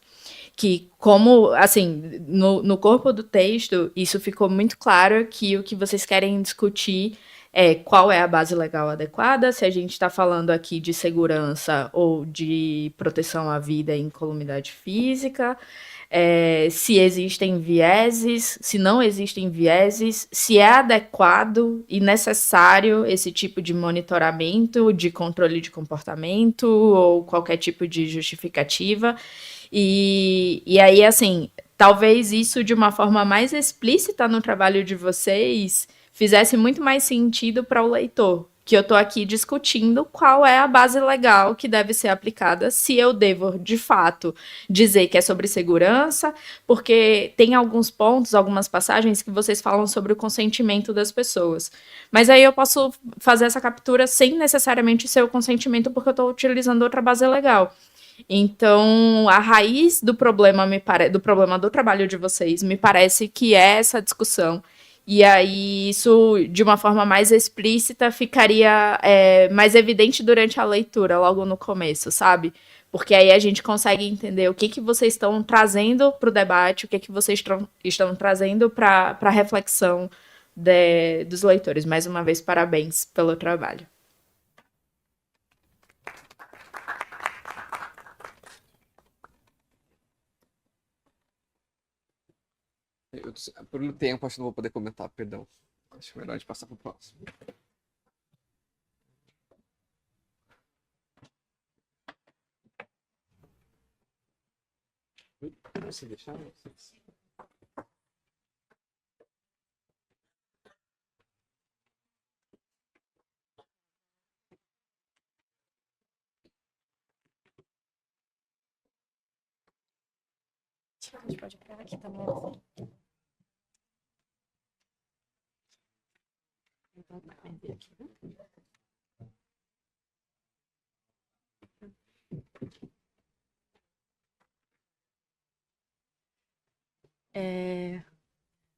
que como, assim, no corpo do texto, isso ficou muito claro que o que vocês querem discutir é qual é a base legal adequada, se a gente está falando aqui de segurança ou de proteção à vida e incolumidade física, se existem vieses, se não existem vieses, se é adequado e necessário esse tipo de monitoramento, de controle de comportamento ou qualquer tipo de justificativa. E aí, assim, talvez isso de uma forma mais explícita no trabalho de vocês fizesse muito mais sentido para o leitor, que eu estou aqui discutindo qual é a base legal que deve ser aplicada, se eu devo, de fato, dizer que é sobre segurança, porque tem alguns pontos, algumas passagens que vocês falam sobre o consentimento das pessoas. Mas aí eu posso fazer essa captura sem necessariamente ser o consentimento, porque eu estou utilizando outra base legal. Então, a raiz do problema do problema do trabalho de vocês me parece que é essa discussão. E aí, isso, de uma forma mais explícita, ficaria mais evidente durante a leitura, logo no começo, sabe? Porque aí a gente consegue entender o que vocês estão trazendo para o debate, o que vocês estão trazendo para a reflexão dos leitores. Mais uma vez, parabéns pelo trabalho. Por um tempo, acho que não vou poder comentar, perdão. Acho melhor a gente passar para o próximo. Você deixar? A gente pode pegar aqui também.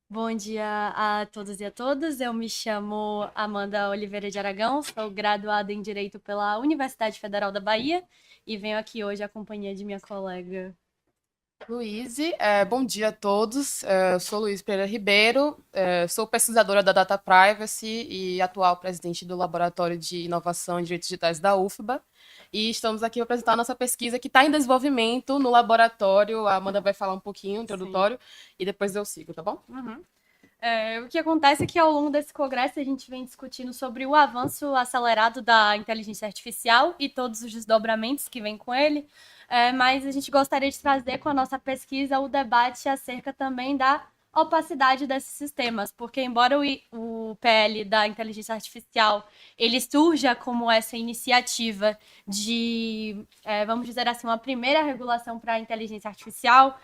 Bom dia a todos e a todas. Eu me chamo Amanda Oliveira de Aragão, sou graduada em Direito pela Universidade Federal da Bahia e venho aqui hoje à companhia de minha colega Luíse, bom dia a todos. Eu sou Luíse Pereira Ribeiro, sou pesquisadora da Data Privacy e atual presidente do Laboratório de Inovação em Direitos Digitais da UFBA. E estamos aqui para apresentar a nossa pesquisa que está em desenvolvimento no laboratório. A Amanda vai falar um pouquinho, introdutório, e depois eu sigo, tá bom? Uhum. O que acontece é que ao longo desse congresso a gente vem discutindo sobre o avanço acelerado da inteligência artificial e todos os desdobramentos que vêm com ele, mas a gente gostaria de trazer com a nossa pesquisa o debate acerca também da opacidade desses sistemas, porque embora o PL da inteligência artificial ele surja como essa iniciativa de, vamos dizer assim, uma primeira regulação para a inteligência artificial,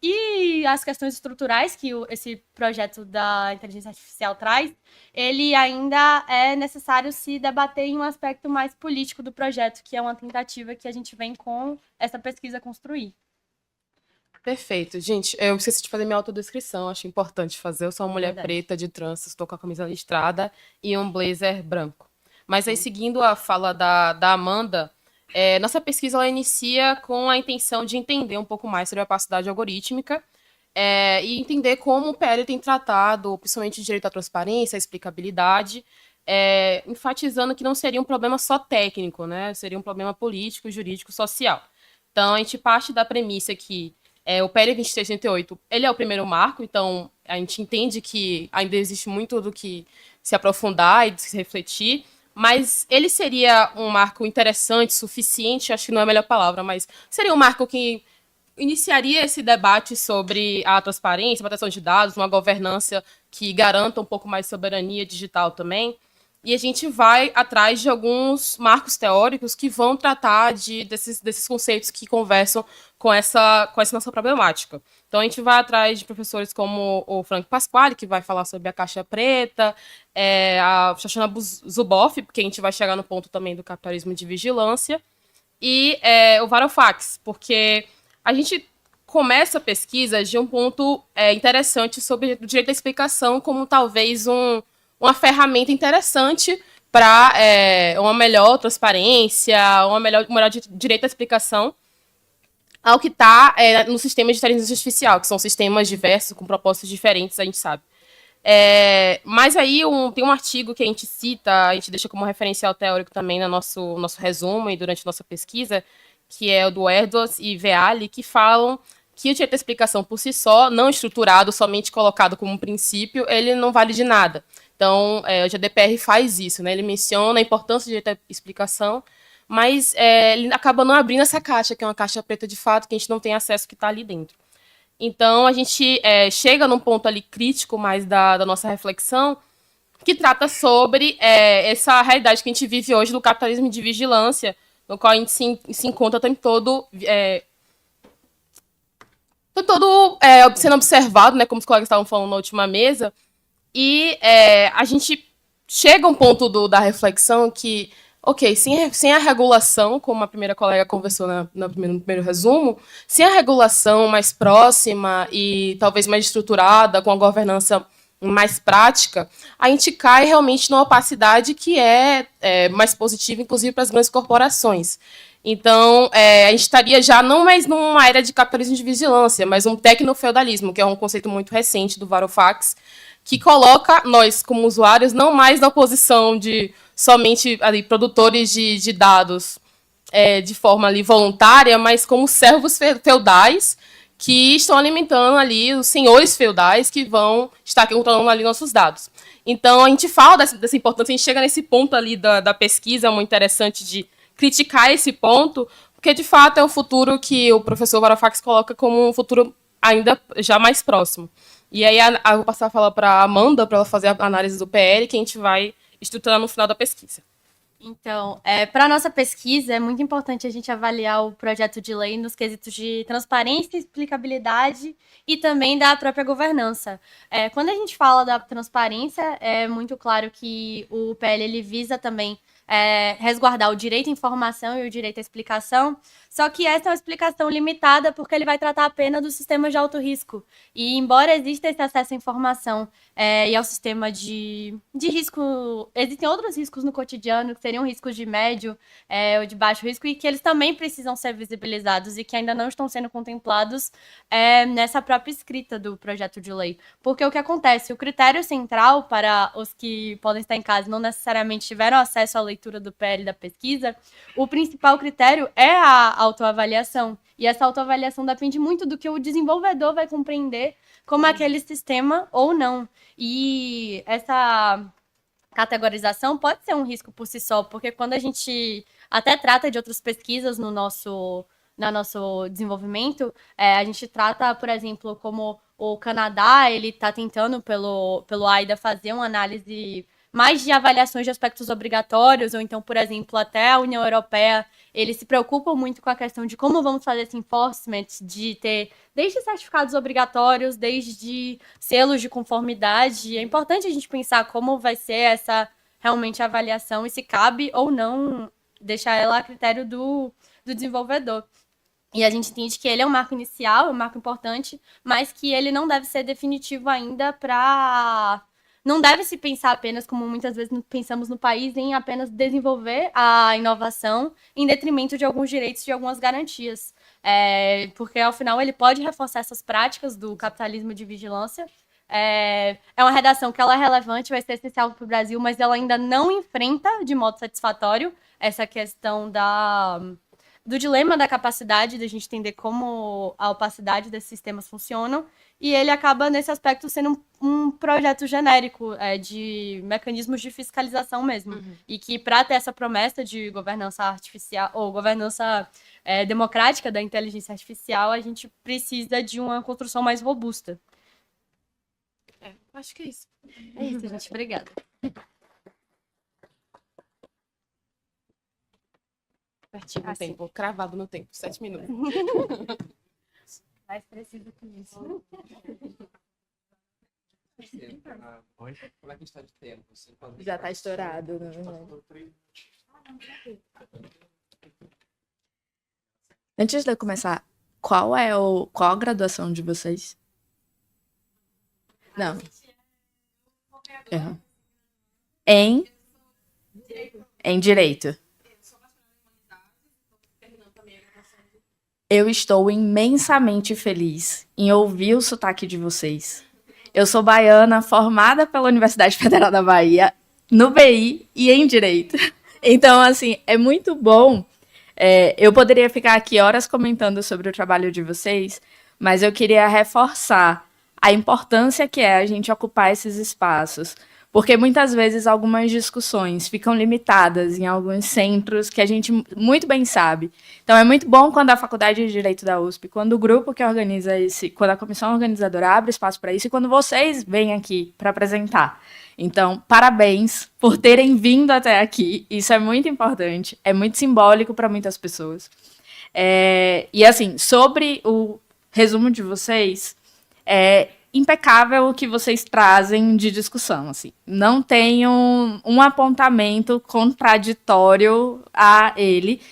e as questões estruturais que esse projeto da inteligência artificial traz, ele ainda é necessário se debater em um aspecto mais político do projeto, que é uma tentativa que a gente vem com essa pesquisa construir. Perfeito. Gente, eu esqueci de fazer minha autodescrição, acho importante fazer. Eu sou uma mulher Verdade. preta de tranças, estou com a camisa listrada e um blazer branco. Mas aí, seguindo a fala da Amanda, nossa pesquisa ela inicia com a intenção de entender um pouco mais sobre a opacidade algorítmica e entender como o PL tem tratado, principalmente o direito à transparência, à explicabilidade, enfatizando que não seria um problema só técnico, né? Seria um problema político, jurídico, social. Então, a gente parte da premissa que o PL 2338 ele é o primeiro marco, então a gente entende que ainda existe muito do que se aprofundar e de se refletir, mas ele seria um marco interessante, suficiente, acho que não é a melhor palavra, mas seria um marco que iniciaria esse debate sobre a transparência, a proteção de dados, uma governança que garanta um pouco mais de soberania digital também. E a gente vai atrás de alguns marcos teóricos que vão tratar desses conceitos que conversam com essa nossa problemática. Então, a gente vai atrás de professores como o Frank Pasquale, que vai falar sobre a caixa preta, a Shoshana Zuboff, porque a gente vai chegar no ponto também do capitalismo de vigilância, e o Varoufakis, porque a gente começa a pesquisa de um ponto interessante sobre o direito à explicação como talvez um uma ferramenta interessante para uma melhor transparência, um melhor direito à explicação ao que está no sistema de inteligência artificial, que são sistemas diversos, com propósitos diferentes, a gente sabe. Mas aí tem um artigo que a gente cita, a gente deixa como referencial teórico também no nosso resumo e durante nossa pesquisa, que é o do Edwards e Veali, que falam que o direito à explicação por si só, não estruturado, somente colocado como um princípio, ele não vale de nada. Então, o GDPR faz isso, né? Ele menciona a importância do direito à explicação, mas ele acaba não abrindo essa caixa, que é uma caixa preta de fato, que a gente não tem acesso ao que está ali dentro. Então, a gente chega num ponto ali crítico mais da nossa reflexão, que trata sobre essa realidade que a gente vive hoje do capitalismo de vigilância, no qual a gente se encontra o tempo todo, sendo observado, né, como os colegas estavam falando na última mesa, e a gente chega a um ponto da reflexão que, ok, sem a regulação, como a primeira colega conversou no primeiro resumo, sem a regulação mais próxima e talvez mais estruturada, com a governança mais prática, a gente cai realmente numa opacidade que é mais positiva, inclusive para as grandes corporações. Então, a gente estaria já não mais numa era de capitalismo de vigilância, mas um tecnofeudalismo, que é um conceito muito recente do Varoufakis, que coloca nós, como usuários, não mais na posição de somente ali, produtores de dados de forma ali, voluntária, mas como servos feudais que estão alimentando ali os senhores feudais que vão estar controlando ali nossos dados. Então, a gente fala dessa importância, a gente chega nesse ponto ali da pesquisa muito interessante de criticar esse ponto, porque, de fato, é um futuro que o professor Varoufakis coloca como um futuro ainda já mais próximo. E aí, eu vou passar a falar para a Amanda, para ela fazer a análise do PL, que a gente vai estruturar no final da pesquisa. Então, para a nossa pesquisa, é muito importante a gente avaliar o projeto de lei nos quesitos de transparência, explicabilidade e também da própria governança. Quando a gente fala da transparência, é muito claro que o PL ele visa também resguardar o direito à informação e o direito à explicação, só que essa é uma explicação limitada porque ele vai tratar apenas dos sistemas de alto risco. E embora exista esse acesso à informação e ao sistema de risco, existem outros riscos no cotidiano que seriam riscos de médio ou de baixo risco e que eles também precisam ser visibilizados e que ainda não estão sendo contemplados nessa própria escrita do projeto de lei. Porque o que acontece? O critério central para os que podem estar em casa e não necessariamente tiveram acesso à leitura do PL da pesquisa, o principal critério é a autoavaliação. E essa autoavaliação depende muito do que o desenvolvedor vai compreender como aquele sistema ou não. E essa categorização pode ser um risco por si só, porque quando a gente até trata de outras pesquisas no nosso desenvolvimento, a gente trata, por exemplo, como o Canadá, ele está tentando, pelo AIDA, fazer uma análise mais de avaliações de aspectos obrigatórios, ou então, por exemplo, até a União Europeia, eles se preocupam muito com a questão de como vamos fazer esse enforcement, de ter desde certificados obrigatórios, desde selos de conformidade. É importante a gente pensar como vai ser essa realmente avaliação e se cabe ou não deixar ela a critério do desenvolvedor. E a gente entende que ele é um marco inicial, é um marco importante, mas que ele não deve ser definitivo ainda para... Não deve se pensar apenas, como muitas vezes pensamos no país, em apenas desenvolver a inovação em detrimento de alguns direitos e de algumas garantias. Porque, ao final, ele pode reforçar essas práticas do capitalismo de vigilância. É uma redação que ela é relevante, vai ser essencial para o Brasil, mas ela ainda não enfrenta de modo satisfatório essa questão do dilema da capacidade de a gente entender como a opacidade desses sistemas funcionam, e ele acaba, nesse aspecto, sendo um projeto genérico de mecanismos de fiscalização mesmo. Uhum. E que, para ter essa promessa de governança artificial, ou governança democrática da inteligência artificial, a gente precisa de uma construção mais robusta. Acho que é isso. É isso, gente. Obrigada. Pertinho no tempo, cravado no tempo, 7 minutos. Mais preciso que isso. Como é que a gente tá de tempo? Já tá estourado, né? Antes de eu começar, qual a graduação de vocês? Não. Uhum. em, em direito. Eu estou imensamente feliz em ouvir o sotaque de vocês. Eu sou baiana, formada pela Universidade Federal da Bahia, no BI e em Direito. Então, assim, é muito bom. Eu poderia ficar aqui horas comentando sobre o trabalho de vocês, mas eu queria reforçar a importância que é a gente ocupar esses espaços. Porque muitas vezes algumas discussões ficam limitadas em alguns centros que a gente muito bem sabe. Então é muito bom quando a Faculdade de Direito da USP, quando o grupo que organiza quando a comissão organizadora abre espaço para isso e quando vocês vêm aqui para apresentar. Então, parabéns por terem vindo até aqui. Isso é muito importante, é muito simbólico para muitas pessoas. E assim, sobre o resumo de vocês, é impecável o que vocês trazem de discussão. Assim. Não tem um apontamento contraditório a ele.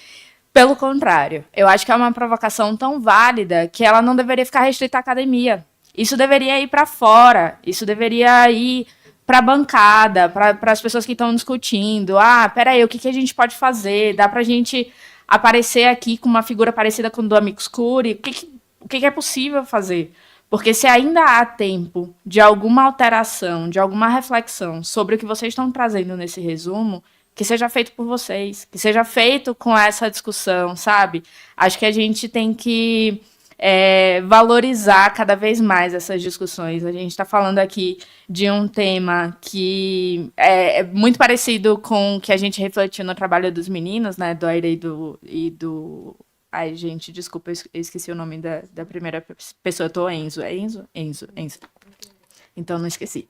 Pelo contrário, eu acho que é uma provocação tão válida que ela não deveria ficar restrita à academia. Isso deveria ir para fora, isso deveria ir para a bancada, para as pessoas que estão discutindo. Peraí, o que a gente pode fazer? Dá para a gente aparecer aqui com uma figura parecida com o do Amicus Curiae? O que é possível fazer? Porque se ainda há tempo de alguma alteração, de alguma reflexão sobre o que vocês estão trazendo nesse resumo, que seja feito por vocês, que seja feito com essa discussão, sabe? Acho que a gente tem que valorizar cada vez mais essas discussões. A gente está falando aqui de um tema que é muito parecido com o que a gente refletiu no trabalho dos meninos, né? Do Aire e do... Ai, gente, desculpa, eu esqueci o nome da primeira pessoa. Eu tô Enzo. É Enzo? Enzo. Então, não esqueci.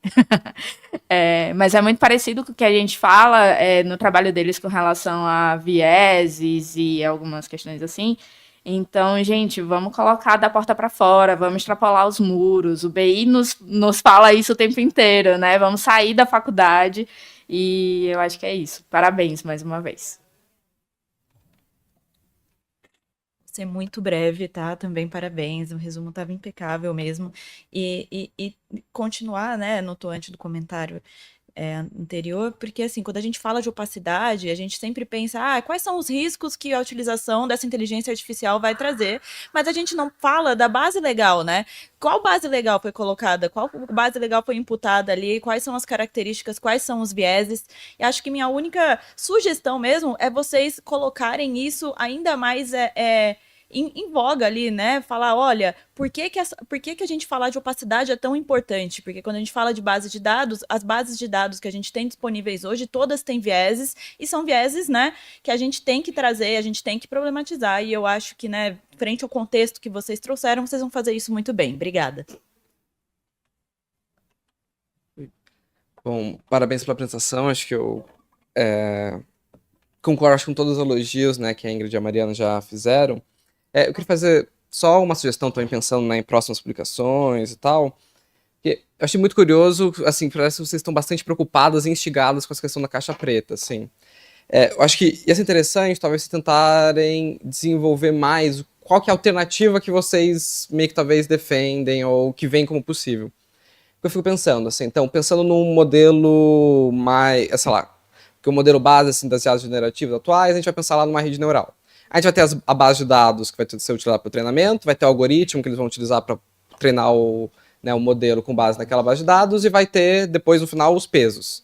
Mas é muito parecido com o que a gente fala no trabalho deles com relação a vieses e algumas questões assim. Então, gente, vamos colocar da porta para fora, vamos extrapolar os muros. O BI nos fala isso o tempo inteiro, né? Vamos sair da faculdade e eu acho que é isso. Parabéns mais uma vez. Ser muito breve, tá? Também parabéns, o resumo estava impecável mesmo. E continuar, né, no atuante do comentário anterior, porque assim, quando a gente fala de opacidade, a gente sempre pensa, quais são os riscos que a utilização dessa inteligência artificial vai trazer, mas a gente não fala da base legal, né? Qual base legal foi colocada? Qual base legal foi imputada ali? Quais são as características? Quais são os vieses? E acho que minha única sugestão mesmo é vocês colocarem isso ainda mais em voga ali, né? Falar, olha, por que que a gente falar de opacidade é tão importante? Porque quando a gente fala de base de dados, as bases de dados que a gente tem disponíveis hoje, todas têm vieses, e são vieses, né, que a gente tem que trazer, a gente tem que problematizar, e eu acho que, né, frente ao contexto que vocês trouxeram, vocês vão fazer isso muito bem. Obrigada. Bom, parabéns pela apresentação, acho que eu concordo com todos os elogios, né, que a Ingrid e a Mariana já fizeram. Eu queria fazer só uma sugestão, também pensando, né, em próximas publicações e tal. Eu achei muito curioso, assim, parece que vocês estão bastante preocupadas e instigadas com essa questão da caixa preta, assim. Eu acho que ia ser interessante, talvez, se tentarem desenvolver mais qual que é a alternativa que vocês meio que talvez defendem ou que vem como possível. Eu fico pensando, assim, então, pensando num modelo mais, sei lá, que o modelo base, assim, das IAs generativas atuais, a gente vai pensar lá numa rede neural. A gente vai ter a base de dados que vai ser utilizada para o treinamento, vai ter o algoritmo que eles vão utilizar para treinar o modelo com base naquela base de dados e vai ter, depois, no final, os pesos.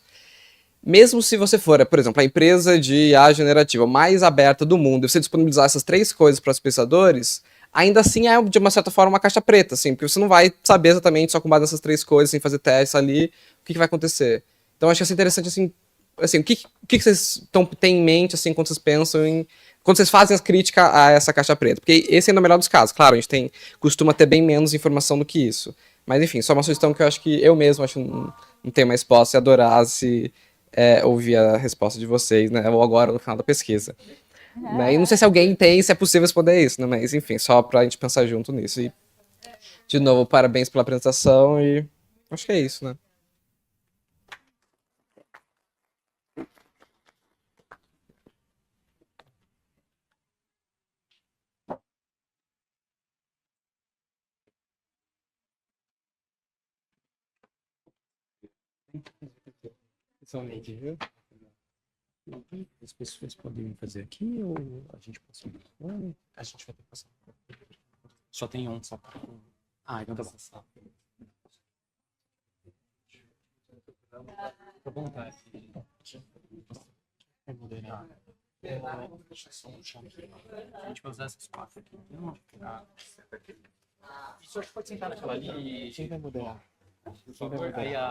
Mesmo se você for, por exemplo, a empresa de IA generativa mais aberta do mundo e você disponibilizar essas 3 coisas para os pesquisadores, ainda assim é, de uma certa forma, uma caixa preta, assim, porque você não vai saber exatamente, só com base nessas 3 coisas, sem fazer testes ali, o que vai acontecer. Então, acho que é interessante, assim, o que vocês têm em mente, assim, quando vocês pensam quando vocês fazem as críticas a essa caixa preta? Porque esse é o melhor dos casos. Claro, a gente costuma ter bem menos informação do que isso. Mas, enfim, só uma sugestão que eu acho que eu mesmo não tenho mais resposta e adorasse ouvir a resposta de vocês, né? Ou agora, no final da pesquisa. Né? E não sei se alguém tem, se é possível responder isso, né? Mas, enfim, só pra gente pensar junto nisso. E, de novo, parabéns pela apresentação e acho que é isso, né? Pessoalmente, viu? As pessoas podem fazer aqui ou a gente passa um microfone? A gente vai ter que passar. Só tem um, só para. Ah, então tá bom. Fica à vontade. Vai moderar. Deixa eu só puxar aqui. A gente vai usar essas quatro aqui. Isso acho que pode sentar naquela ali. Quem vai moderar? Por favor. Aí a